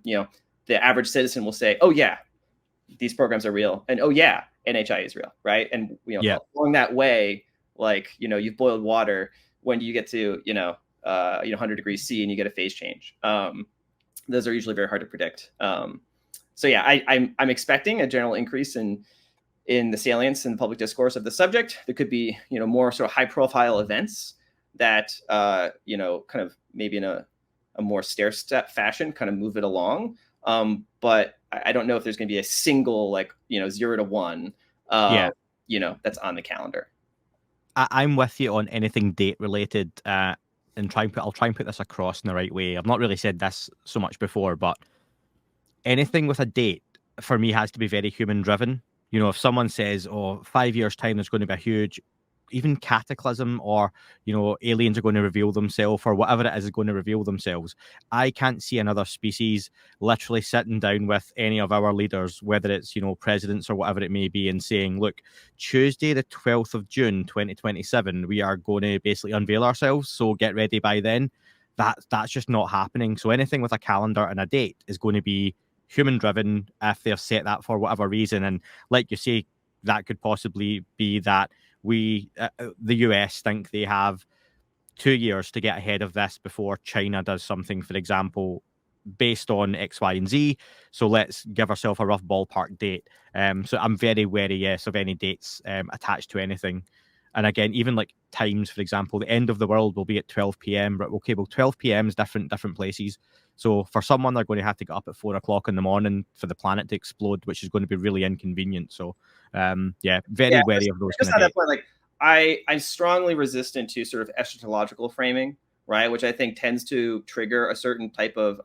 average citizen will say, oh yeah, these programs are real. And oh yeah, NHI is real. Right. And, along that way, you've boiled water. When do you get to, 100 degrees C and you get a phase change? Those are usually very hard to predict. So yeah, I'm expecting a general increase in the salience and public discourse of the subject. There could be, more sort of high profile events that, kind of maybe in a more stair step fashion, kind of move it along. But I don't know if there's going to be a single 0 to 1, that's on the calendar. I'm with you on anything date related. and I'll try and put this across in the right way. I've not really said this so much before, but anything with a date for me has to be very human driven. You know, if someone says, "Oh, 5 years time, there's going to be a huge, even cataclysm, or aliens are going to reveal themselves, or whatever it is going to reveal themselves," I can't see another species literally sitting down with any of our leaders, whether it's presidents or whatever it may be, and saying, "Look, Tuesday the 12th of June, 2027, we are going to basically unveil ourselves. So get ready by then." That's just not happening. So anything with a calendar and a date is going to be human driven if they've set that for whatever reason. And like you say, that could possibly be that the US think they have 2 years to get ahead of this before China does something, for example, based on X, Y, and Z. So let's give ourselves a rough ballpark date. So I'm very wary, yes, of any dates attached to anything. And again, even like times, for example, the end of the world will be at 12 p.m. But okay, well, 12 p.m. is different places. So for someone, they're going to have to get up at 4 o'clock in the morning for the planet to explode, which is going to be really inconvenient. So very wary of those just kind on of that point, like I'm strongly resistant to sort of eschatological framing, right? Which I think tends to trigger a certain type of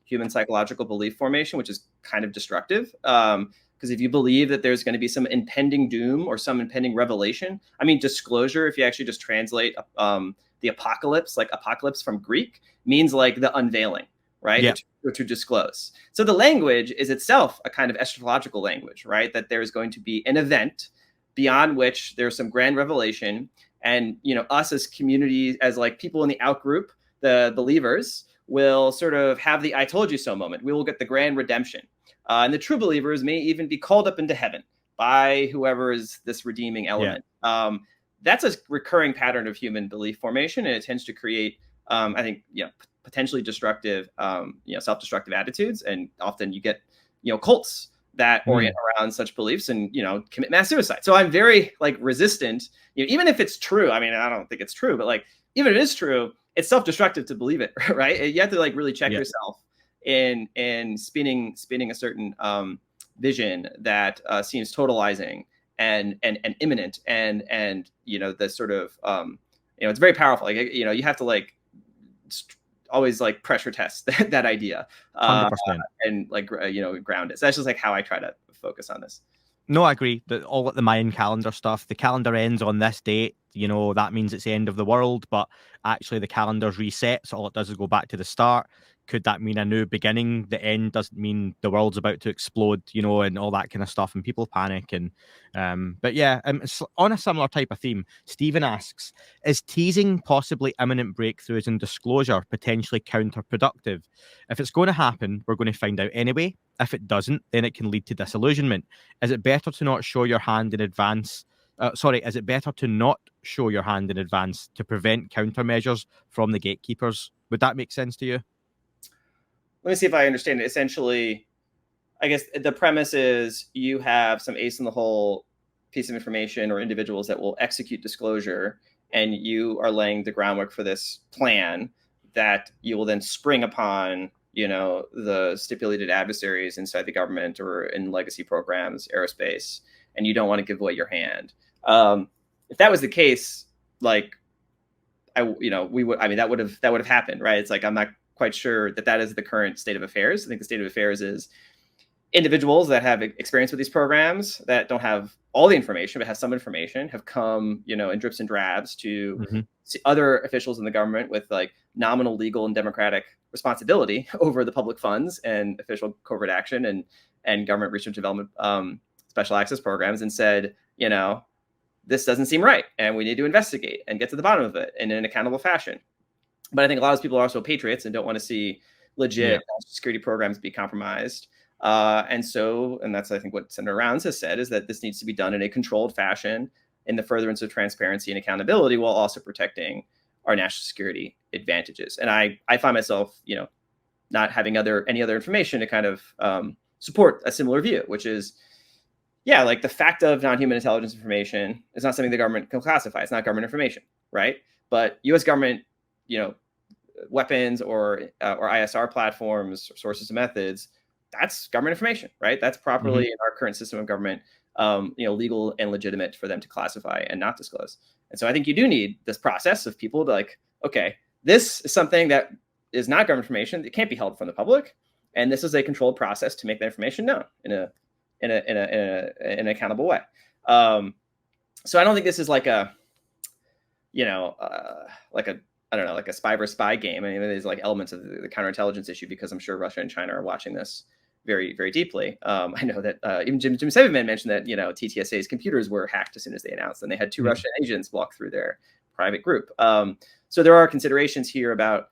human psychological belief formation, which is kind of destructive. Because if you believe that there's going to be some impending doom or some impending revelation, I mean, disclosure, if you actually just translate the apocalypse, like apocalypse from Greek, means like the unveiling, right? Yeah. To disclose. So the language is itself a kind of eschatological language, right? That there's going to be an event beyond which there's some grand revelation. And, us as communities, as like people in the out group, the believers, will sort of have the "I told you so" moment. We will get the grand redemption. And the true believers may even be called up into heaven by whoever is this redeeming element. Yeah. That's a recurring pattern of human belief formation, and it tends to create, I think, potentially destructive, self-destructive attitudes. And often you get, cults that orient around such beliefs and, commit mass suicide. So I'm very resistant, even if it's true. I mean, I don't think it's true, but even if it is true, it's self-destructive to believe it, right? You have to really check yourself in spinning a certain vision that seems totalizing and imminent and the sort of it's very powerful. You have to always pressure test that idea 100%. and ground it. So that's just how I try to focus on this. No, I agree. All at the Mayan calendar stuff. The calendar ends on this date. That means it's the end of the world. But actually, the calendar's reset. So all it does is go back to the start. Could that mean a new beginning? The end doesn't mean the world's about to explode, and all that kind of stuff. And people panic. And but yeah, on a similar type of theme, Stephen asks, is teasing possibly imminent breakthroughs and disclosure potentially counterproductive? If it's going to happen, we're going to find out anyway. If it doesn't, then it can lead to disillusionment. Is it better to not show your hand in advance? Is it better to not show your hand in advance to prevent countermeasures from the gatekeepers? Would that make sense to you? Let me see if I understand it. Essentially, I guess the premise is you have some ace in the hole piece of information or individuals that will execute disclosure, and you are laying the groundwork for this plan that you will then spring upon the stipulated adversaries inside the government or in legacy programs, aerospace, and you don't want to give away your hand. If that was the case, that would have happened, right? It's I'm not quite sure that is the current state of affairs. I think the state of affairs is individuals that have experience with these programs that don't have all the information, but have some information, have come, in drips and drabs to other officials in the government with nominal legal and democratic responsibility over the public funds and official covert action and government research and development special access programs, and said, this doesn't seem right, and we need to investigate and get to the bottom of it in an accountable fashion. But I think a lot of people are also patriots and don't want to see legit security programs be compromised. And that's, I think, what Senator Rounds has said, is that this needs to be done in a controlled fashion in the furtherance of transparency and accountability, while also protecting our national security advantages. And I find myself, not having any other information to kind of support a similar view, which is, the fact of non-human intelligence information is not something the government can classify. It's not government information, right? But U.S. government, weapons or ISR platforms, or sources and methods, that's government information, right? That's properly in our current system of government, legal and legitimate for them to classify and not disclose. And so I think you do need this process of people to okay, this is something that is not government information. It can't be held from the public, and this is a controlled process to make that information known in an accountable way. So I don't think this is like a, like a, I don't know, like a spy versus spy game. I mean, there's like elements of the counterintelligence issue, because I'm sure Russia and China are watching this very, very deeply. I know that even Jim Sevenman mentioned that, TTSA's computers were hacked as soon as they announced, and they had 2 Russian agents walk through their private group. So there are considerations here about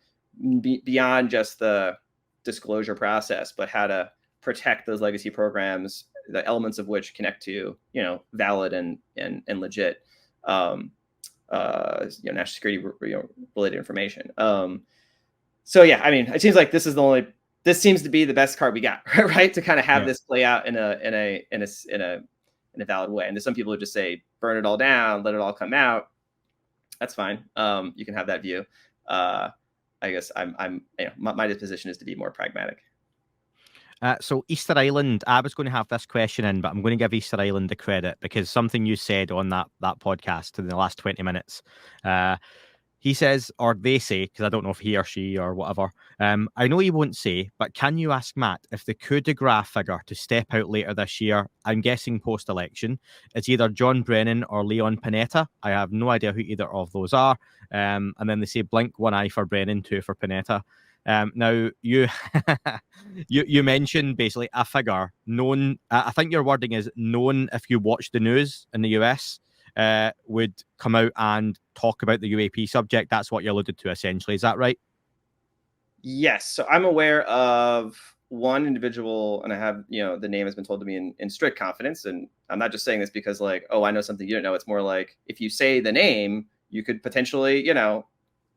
beyond just the disclosure process, but how to protect those legacy programs, the elements of which connect to, valid and legit, national security related information. So yeah, I mean, it seems like this seems to be the best card we got, right? To kind of have this play out in a valid way. And there's some people who just say, burn it all down, let it all come out. That's fine. You can have that view. I guess my disposition is to be more pragmatic. So Easter Island, I was going to have this question in, but I'm going to give Easter Island the credit because something you said on that podcast in the last 20 minutes. He says, or they say, because I don't know if he or she or whatever, I know he won't say, but can you ask Matt if the coup de grace figure to step out later this year, I'm guessing post-election, is either John Brennan or Leon Panetta? I have no idea who either of those are. And then they say blink 1 eye for Brennan, 2 for Panetta. Now, you you mentioned basically a figure known, I think your wording is known if you watch the news in the US, would come out and talk about the UAP subject. That's what you alluded to, essentially. Is that right? Yes. So I'm aware of one individual, and I have, the name has been told to me in strict confidence. And I'm not just saying this because like, oh, I know something you don't know. It's more like, if you say the name, you could potentially,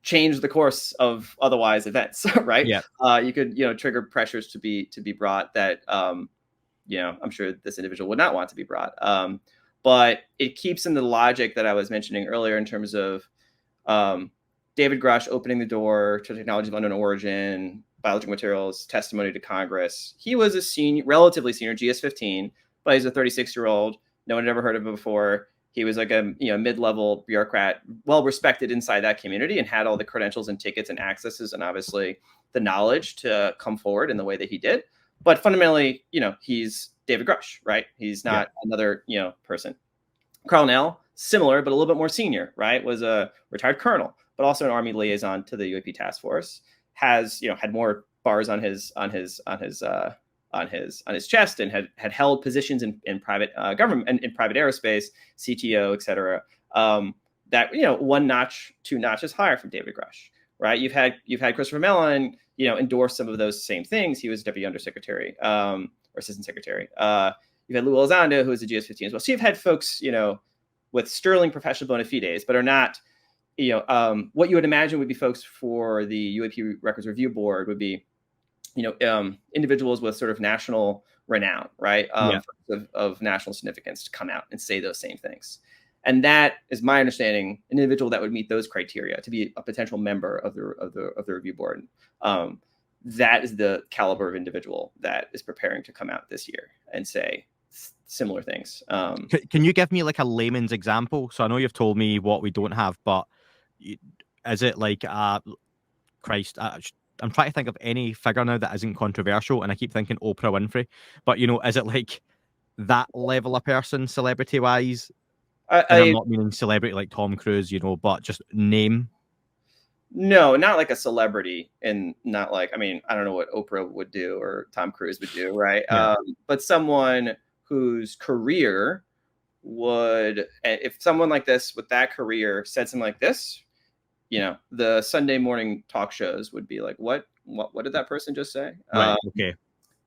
change the course of otherwise events, right? Yeah. You could, trigger pressures to be brought that, I'm sure this individual would not want to be brought. But it keeps in the logic that I was mentioning earlier in terms of David Grush opening the door to technology of unknown origin, biological materials, testimony to Congress. He was a relatively senior GS-15, but he's a 36-year-old. No one had ever heard of him before. He was like a mid-level bureaucrat, well respected inside that community, and had all the credentials and tickets and accesses, and obviously the knowledge to come forward in the way that he did. But fundamentally, he's David Grush, right? He's not another person. Carl Nell, similar but a little bit more senior, right? Was a retired colonel, but also an Army liaison to the UAP task force. Has had more bars on his chest, and had held positions in private government and in private aerospace, CTO, et cetera. That 1 notch, 2 notches higher from David Grush, right? You've had Christopher Mellon, endorse some of those same things. He was deputy undersecretary or assistant secretary. You've had Lue Elizondo, who is a GS-15 as well. So you've had folks, with sterling professional bona fides, but are not, what you would imagine would be folks for the UAP Records Review Board would be, individuals with sort of national renown, right? Of national significance to come out and say those same things. And that is my understanding, an individual that would meet those criteria to be a potential member of the review board. That is the caliber of individual that is preparing to come out this year and say similar things. Can you give me like a layman's example? So I know you've told me what we don't have, but is it like, Christ, I'm trying to think of any figure now that isn't controversial, and I keep thinking Oprah Winfrey. But, is it like that level of person, celebrity-wise? I'm not meaning celebrity like Tom Cruise, but just name. No, not like a celebrity, and not like, I mean, I don't know what Oprah would do or Tom Cruise would do, right? Yeah. But someone whose career would, if someone like this with that career said something like this, the Sunday morning talk shows would be like, what did that person just say? Right. Okay.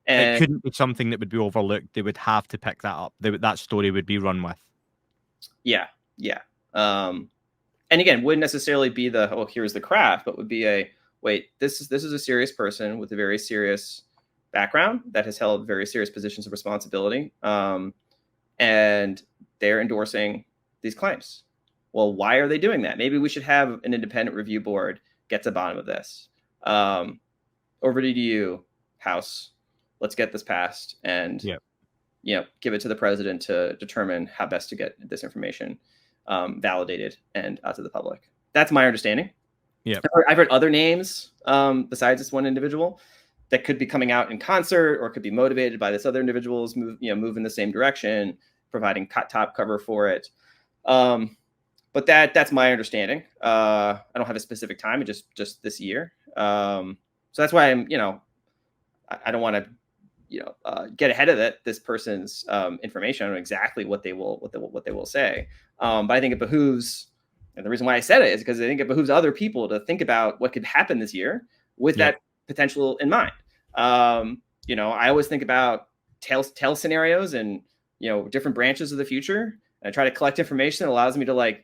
And it couldn't be something that would be overlooked. They would have to pick that up. That story would be run with. Yeah. And again, wouldn't necessarily be here's the craft, but would be this is a serious person with a very serious background that has held very serious positions of responsibility. And they're endorsing these claims. Well, why are they doing that? Maybe we should have an independent review board get to the bottom of this. Over to you, House. Let's get this passed and give it to the president to determine how best to get this information validated and out to the public. That's my understanding. Yeah. I've heard other names besides this one individual that could be coming out in concert or could be motivated by this other individual's move in the same direction, providing top cover for it. But that's my understanding. I don't have a specific time, just this year. So that's why I don't want to get ahead of this person's information. I don't know exactly what they will say. But I think it behooves, and the reason why I said it is because I think it behooves other people to think about what could happen this year with that potential in mind. I always think about tail scenarios and different branches of the future. And I try to collect information that allows me to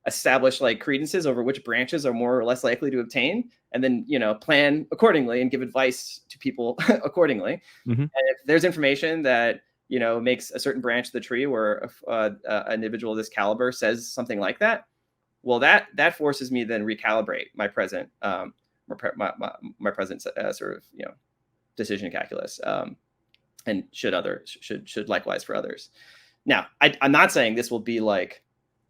establish credences over which branches are more or less likely to obtain, and then plan accordingly and give advice to people accordingly. Mm-hmm. And if there's information that makes a certain branch of the tree where an individual of this caliber says something like that, well, that forces me to then recalibrate my present my present sort of decision calculus, and should likewise for others. Now, I'm not saying this will be like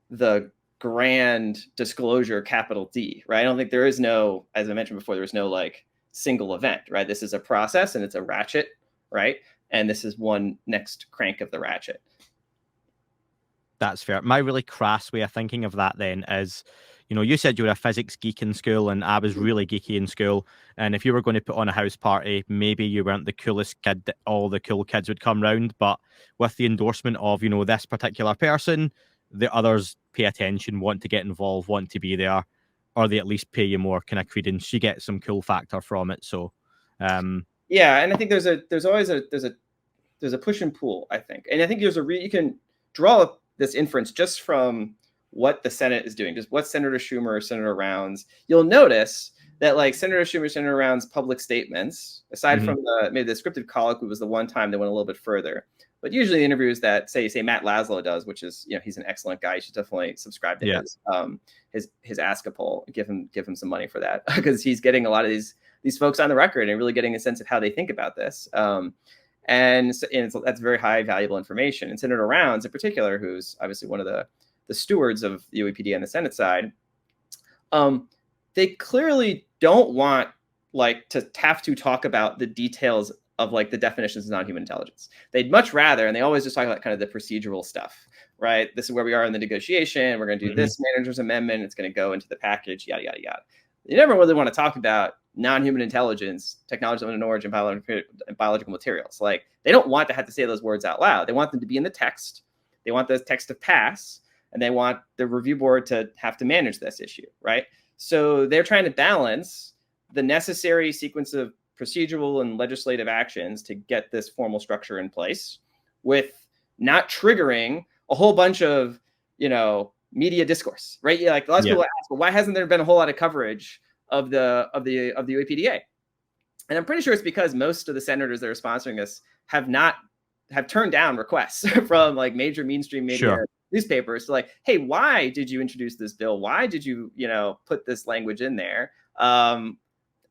the grand disclosure, capital D, right? I don't think there is no, as I mentioned before, there's no single event, right? This is a process and it's a ratchet, right? And this is one next crank of the ratchet. That's fair. My really crass way of thinking of that then is, you said you were a physics geek in school and I was really geeky in school. And if you were going to put on a house party, maybe you weren't the coolest kid that all the cool kids would come round. But with the endorsement of, this particular person, the others pay attention, want to get involved, want to be there, or they at least pay you more kind of credence. You get some cool factor from it. So, yeah. And I think there's always a push and pull, I think. And I think you can draw this inference just from what the Senate is doing, just what Senator Schumer or Senator Rounds. You'll notice that Senator Schumer, Senator Rounds' public statements, aside from maybe the scripted colloquy was the one time they went a little bit further. But usually the interviews that say Matt Laszlo does, which is he's an excellent guy. You should definitely subscribe to his Ask a Poll. Give him some money for that because he's getting a lot of these folks on the record and really getting a sense of how they think about this. And that's very high valuable information. And Senator Rounds in particular, who's obviously one of the stewards of the UAPD on the Senate side, they clearly don't want to have to talk about the details of the definitions of non-human intelligence. They'd much rather, and they always just talk about kind of the procedural stuff, right? This is where we are in the negotiation. We're going to do this manager's amendment. It's going to go into the package, yada, yada, yada. They never really want to talk about non-human intelligence, technology of unknown origin, biological materials. They don't want to have to say those words out loud. They want them to be in the text. They want the text to pass, and they want the review board to have to manage this issue, right? So they're trying to balance the necessary sequence of procedural and legislative actions to get this formal structure in place with not triggering a whole bunch of, media discourse, right? A lot of people ask, well, why hasn't there been a whole lot of coverage of the UAPDA? And I'm pretty sure it's because most of the senators that are sponsoring this have turned down requests from major mainstream media newspapers to hey, why did you introduce this bill? Why did you, put this language in there?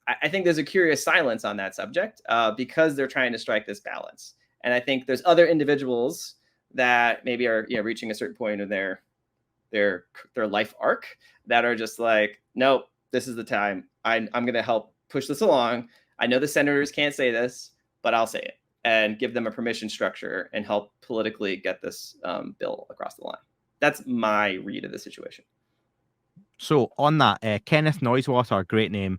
I think there's a curious silence on that subject because they're trying to strike this balance. And I think there's other individuals that maybe are reaching a certain point in their life arc that are just nope, this is the time. I'm going to help push this along. I know the senators can't say this, but I'll say it and give them a permission structure and help politically get this bill across the line. That's my read of the situation. So on that, Kenneth Noisewater, great name,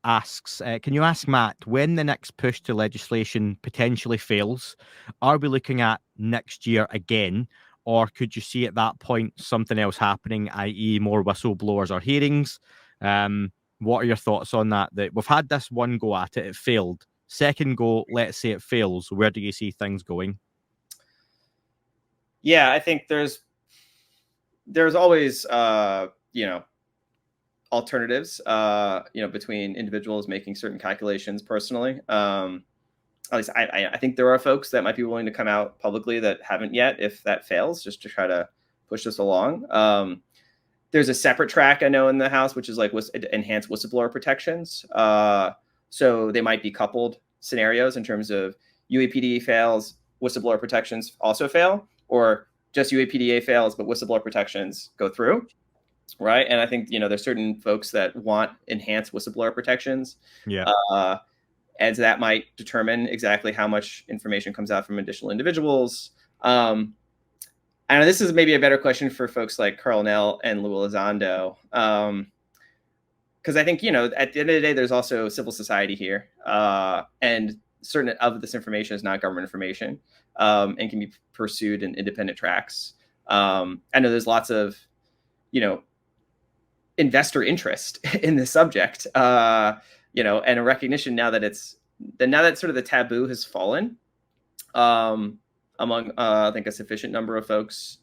asks, can you ask Matt, when the next push to legislation potentially fails, are we looking at next year again? Or could you see at that point something else happening, i.e. more whistleblowers or hearings? What are your thoughts on that? That we've had this one go at it, it failed. Second go, let's say it fails. Where do you see things going? Yeah, I think there's always alternatives, between individuals making certain calculations personally. At least I think there are folks that might be willing to come out publicly that haven't yet, if that fails, just to try to push this along. There's a separate track I know in the House, which is enhanced whistleblower protections. So they might be coupled scenarios in terms of UAPD fails, whistleblower protections also fail, or just UAPDA fails, but whistleblower protections go through. right? And I think, there's certain folks that want enhanced whistleblower protections. Yeah. And that might determine exactly how much information comes out from additional individuals. And this is maybe a better question for folks like Carl Nell and Lue Elizondo. Because I think, at the end of the day, there's also civil society here. And certain of this information is not government information, and can be pursued in independent tracks. I know there's lots of, investor interest in this subject, and a recognition now that sort of the taboo has fallen, among I think a sufficient number of folks,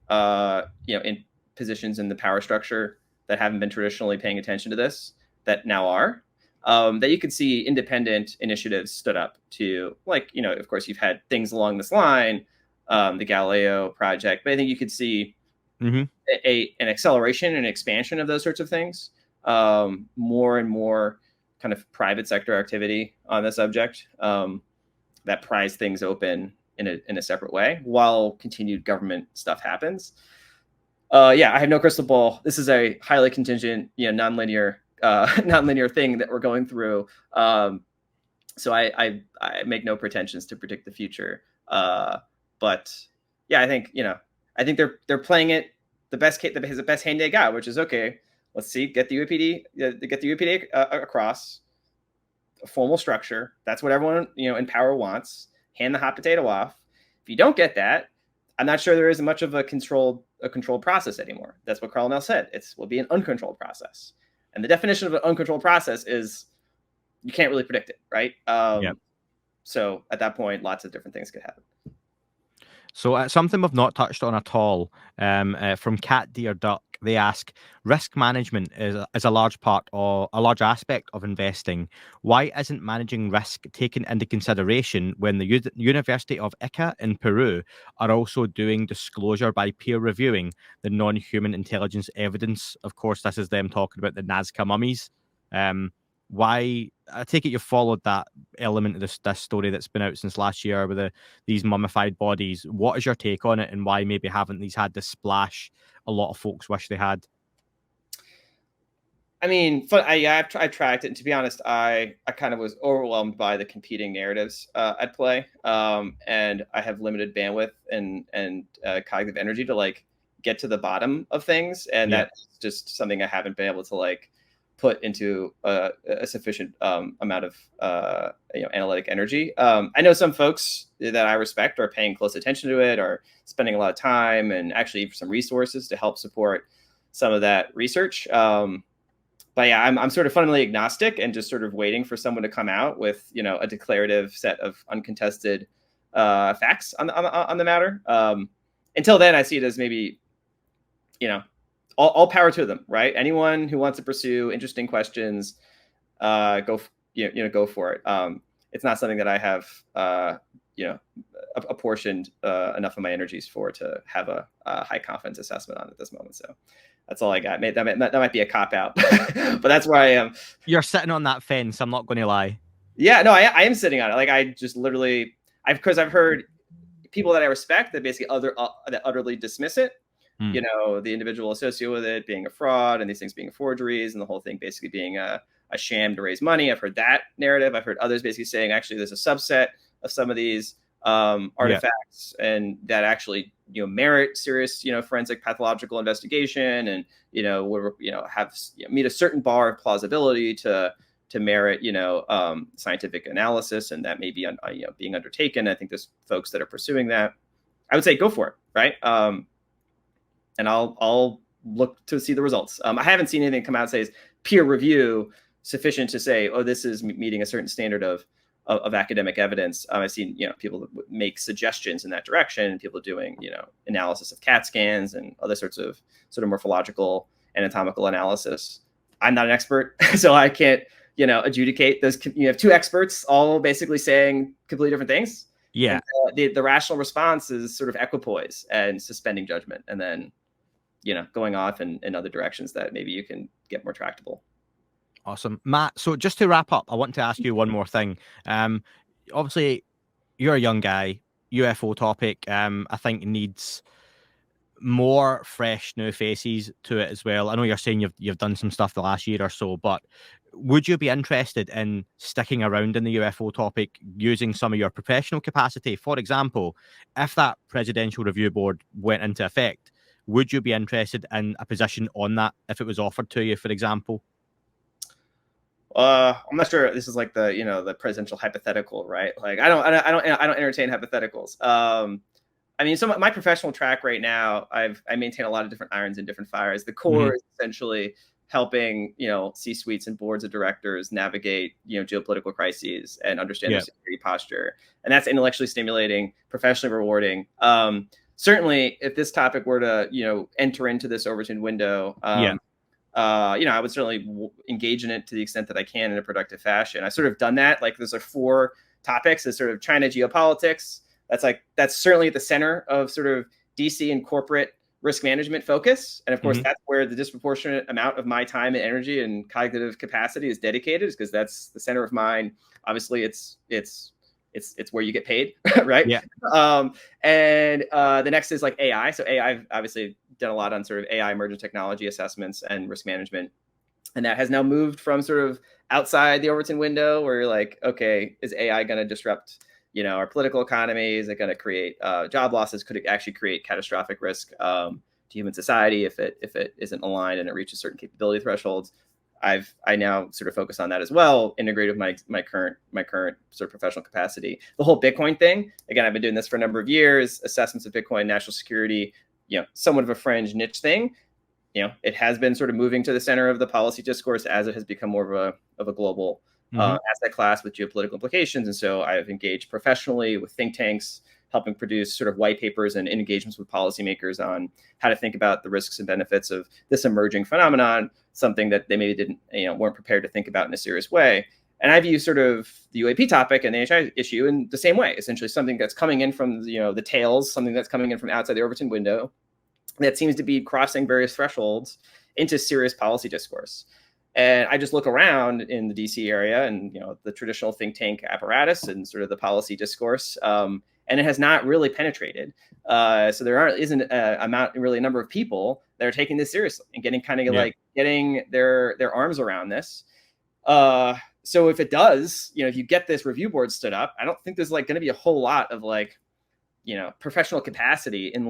in positions in the power structure that haven't been traditionally paying attention to this, that now are, that you could see independent initiatives stood up to, of course, you've had things along this line, the Galileo project, but I think you could see an acceleration and expansion of those sorts of things, more and more kind of private sector activity on the subject, that pries things open in a separate way while continued government stuff happens. I have no crystal ball. This is a highly contingent, nonlinear thing that we're going through. So I make no pretensions to predict the future. But yeah, I think they're playing it the best hand they got, which is okay. Let's see, get the UPD across a formal structure. That's what everyone in power wants. Hand the hot potato off. If you don't get that, I'm not sure there is much of a controlled process anymore. That's what Carl Nell said. Will be an uncontrolled process. And the definition of an uncontrolled process is you can't really predict it, right? So at that point, lots of different things could happen. So something we've not touched on at all, from Cat Deer Duck, they ask, risk management is a large aspect of investing. Why isn't managing risk taken into consideration when the University of Ica in Peru are also doing disclosure by peer reviewing the non-human intelligence evidence? Of course, this is them talking about the Nazca mummies. Why? I take it you've followed that element of this story that's been out since last year with these mummified bodies. What is your take on it, and why maybe haven't these had the splash a lot of folks wish they had? I mean, I've tracked it, and to be honest, I kind of was overwhelmed by the competing narratives at play, and I have limited bandwidth and cognitive energy to get to the bottom of things, and that's just something I haven't been able to put into a sufficient amount of analytic energy. I know some folks that I respect are paying close attention to it, or spending a lot of time and actually some resources to help support some of that research. But yeah, I'm sort of fundamentally agnostic and just sort of waiting for someone to come out with a declarative set of uncontested facts on the matter. Until then, I see it as maybe all power to them, right? Anyone who wants to pursue interesting questions, go for it. It's not something that I have, apportioned enough of my energies for to have a high confidence assessment on at this moment. So that's all I got. That might be a cop out, but that's where I am. You're sitting on that fence. I'm not going to lie. Yeah, no, I am sitting on it. I just literally, because I've heard people that I respect that basically that utterly dismiss it. The individual associated with it being a fraud and these things being forgeries and the whole thing basically being a sham to raise money. I've heard that narrative. I've heard others basically saying actually there's a subset of some of these artifacts and that actually merit serious forensic pathological investigation and have meet a certain bar of plausibility to merit scientific analysis, and that may be being undertaken. I think there's folks that are pursuing that. I would say go for it, right? And I'll look to see the results. I haven't seen anything come out and say is peer review sufficient to say, oh, this is meeting a certain standard of academic evidence. I've seen people make suggestions in that direction. People doing analysis of CAT scans and other sorts of morphological anatomical analysis. I'm not an expert, so I can't adjudicate those. You have two experts all basically saying completely different things. Yeah. And, the rational response is sort of equipoise and suspending judgment, and then going off in other directions that maybe you can get more tractable. Awesome. Matt, so just to wrap up, I want to ask you one more thing. Obviously, you're a young guy. UFO topic, I think, needs more fresh new faces to it as well. I know you're saying you've done some stuff the last year or so, but would you be interested in sticking around in the UFO topic using some of your professional capacity? For example, if that presidential review board went into effect, would you be interested in a position on that if it was offered to you, for example? I'm not sure this is like the presidential hypothetical, right? Like I don't entertain hypotheticals. I mean, so my professional track right now, I maintain a lot of different irons in different fires. The core is essentially helping, C-suites and boards of directors navigate, geopolitical crises and understand their security posture. And that's intellectually stimulating, professionally rewarding. Certainly, if this topic were to, enter into this Overton window, I would certainly engage in it to the extent that I can in a productive fashion. I've sort of done that. Like, there's 4 topics. There's sort of China geopolitics. That's certainly at the center of sort of DC and corporate risk management focus. And of course, that's where the disproportionate amount of my time and energy and cognitive capacity is dedicated, because that's the center of mine. Obviously, it's where you get paid, right? Yeah. And the next is like AI. So AI, I've obviously done a lot on sort of AI emergent technology assessments and risk management. And that has now moved from sort of outside the Overton window, where you're like, okay, is AI going to disrupt our political economy? Is it going to create job losses? Could it actually create catastrophic risk to human society if it isn't aligned and it reaches certain capability thresholds? I now sort of focus on that as well, integrated with my current sort of professional capacity. The whole Bitcoin thing, again, I've been doing this for a number of years. Assessments of Bitcoin, national security, somewhat of a fringe niche thing. It has been sort of moving to the center of the policy discourse as it has become more of a global asset class with geopolitical implications. And so I've engaged professionally with think tanks, helping produce sort of white papers and engagements with policymakers on how to think about the risks and benefits of this emerging phenomenon, something that they maybe weren't prepared to think about in a serious way. And I view sort of the UAP topic and the HI issue in the same way, essentially something that's coming in from, the tails, something that's coming in from outside the Overton window that seems to be crossing various thresholds into serious policy discourse. And I just look around in the DC area and, the traditional think tank apparatus and sort of the policy discourse, and it has not really penetrated. So there isn't a number of people that are taking this seriously and getting their arms around this. So if it does, if you get this review board stood up, I don't think there's going to be a whole lot of professional capacity in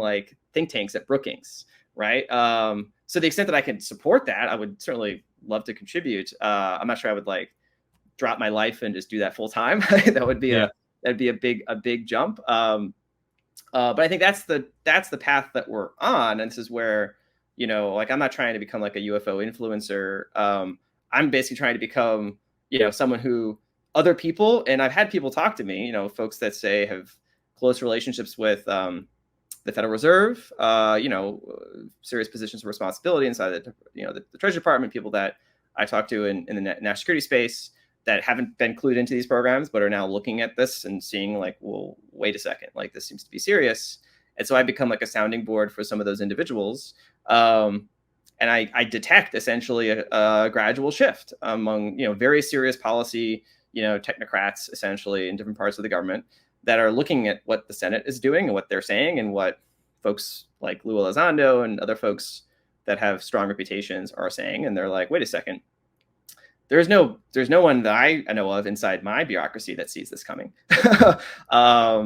think tanks at Brookings, right? So the extent that I can support that, I would certainly love to contribute. I'm not sure I would drop my life and just do that full time. That would be a big jump. But I think that's the path that we're on. And this is where, I'm not trying to become a UFO influencer. I'm basically trying to become, someone who other people, and I've had people talk to me, folks that say have close relationships with the Federal Reserve, serious positions of responsibility inside the Treasury Department, people that I talk to in the national security space that haven't been clued into these programs, but are now looking at this and seeing well, wait a second, this seems to be serious. And so I become a sounding board for some of those individuals. And I detect essentially a gradual shift among, very serious policy, technocrats essentially in different parts of the government that are looking at what the Senate is doing and what they're saying and what folks like Lue Elizondo and other folks that have strong reputations are saying. And they're like, wait a second, there's no one that I know of inside my bureaucracy that sees this coming. I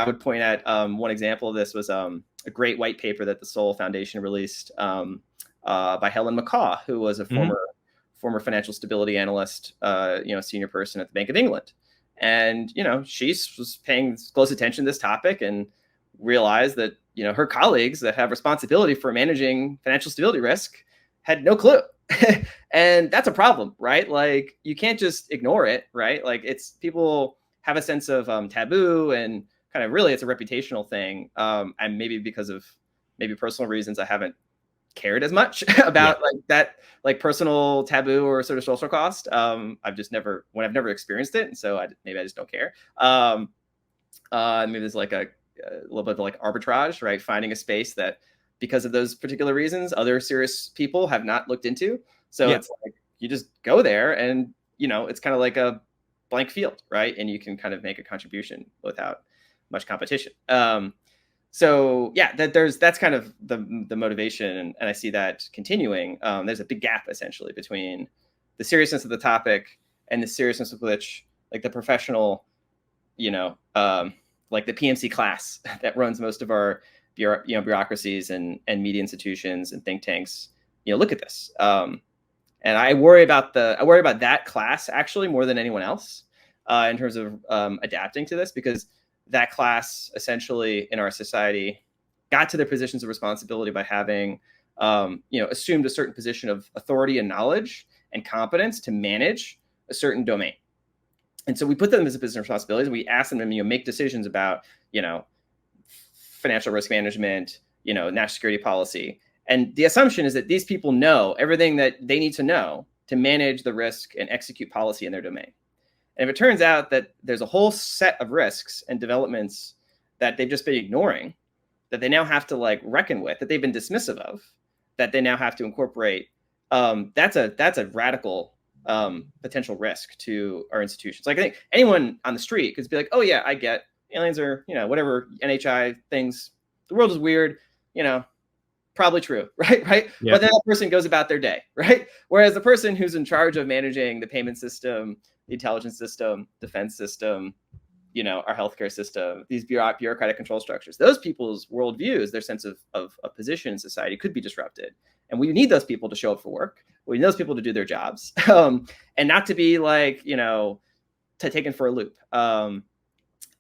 would point at one example of this was a great white paper that the Sol Foundation released by Helen McCaw, who was a former financial stability analyst, senior person at the Bank of England. And, she was paying close attention to this topic and realized that, her colleagues that have responsibility for managing financial stability risk had no clue. And that's a problem, right? You can't just ignore it, right? It's people have a sense of taboo and kind of really it's a reputational thing. And maybe because of personal reasons, I haven't cared as much about that personal taboo or sort of social cost. I've never experienced it, and so maybe I just don't care. Maybe there's a little bit of arbitrage, right? Finding a space that because of those particular reasons other serious people have not looked into. So it's you just go there and it's kind of like a blank field, right? And you can kind of make a contribution without much competition. So yeah, that's kind of the motivation, and I see that continuing. There's a big gap essentially between the seriousness of the topic and the seriousness with which like the professional, like the PMC class that runs most of our bureaucracies and media institutions and think tanks, look at this. And I worry about that class actually more than anyone else in terms of adapting to this, because that class essentially in our society got to their positions of responsibility by having, assumed a certain position of authority and knowledge and competence to manage a certain domain. And so we put them as a position of responsibility. We ask them to make decisions about, financial risk management, national security policy. And the assumption is that these people know everything that they need to know to manage the risk and execute policy in their domain. And if it turns out that there's a whole set of risks and developments that they've just been ignoring, that they now have to like reckon with, that they've been dismissive of, that they now have to incorporate, that's a radical potential risk to our institutions. Like I think anyone on the street could be like, oh yeah, I get aliens are, whatever NHI things, the world is weird, probably true, right? Yeah. But then that person goes about their day, right? Whereas the person who's in charge of managing the payment system, the intelligence system, defense system, our healthcare system, these bureaucratic control structures, those people's worldviews, their sense of position in society could be disrupted. And we need those people to show up for work. We need those people to do their jobs and not to be like, taken for a loop.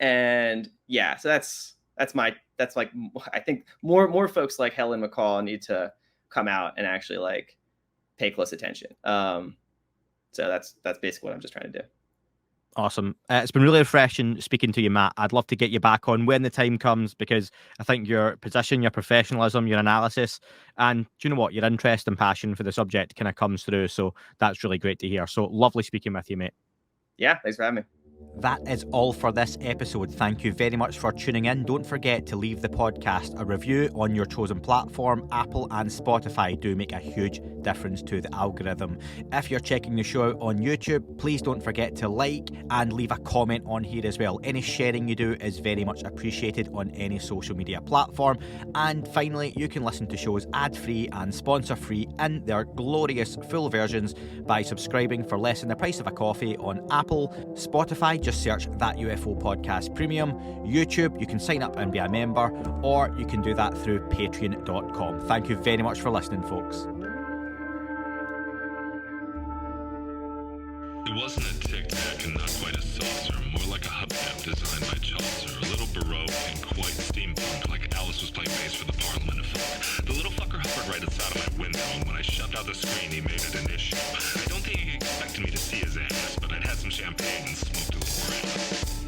And yeah, so that's like, I think more folks like Helen McCall need to come out and actually like pay close attention. So that's basically what I'm just trying to do. Awesome. It's been really refreshing speaking to you, Matt. I'd love to get you back on when the time comes, because I think your position, your professionalism, your analysis, and do you know what? Your interest and passion for the subject kind of comes through. So that's really great to hear. So lovely speaking with you, mate. Yeah, thanks for having me. That is all for this episode. Thank you very much for tuning in. Don't forget to leave the podcast a review on your chosen platform. Apple and Spotify do make a huge difference to the algorithm. If you're checking the show out on YouTube, please don't forget to like and leave a comment on here as well. Any sharing you do is very much appreciated on any social media platform. And finally, you can listen to shows ad-free and sponsor-free in their glorious full versions by subscribing for less than the price of a coffee on Apple, Spotify. Just search That UFO Podcast Premium. YouTube, you can sign up and be a member, or you can do that through patreon.com. Thank you very much for listening, folks. It wasn't a tic-tac and not quite a saucer, more like a hubcap designed by Chaucer, a little baroque and quite steampunk, like Alice was playing bass for the Parliament of Folk. The little fucker hovered right outside of my window, and when I shoved out the screen, he made it an issue. I don't think he expected me to see his ass, but I'd had some champagne and smoked a little.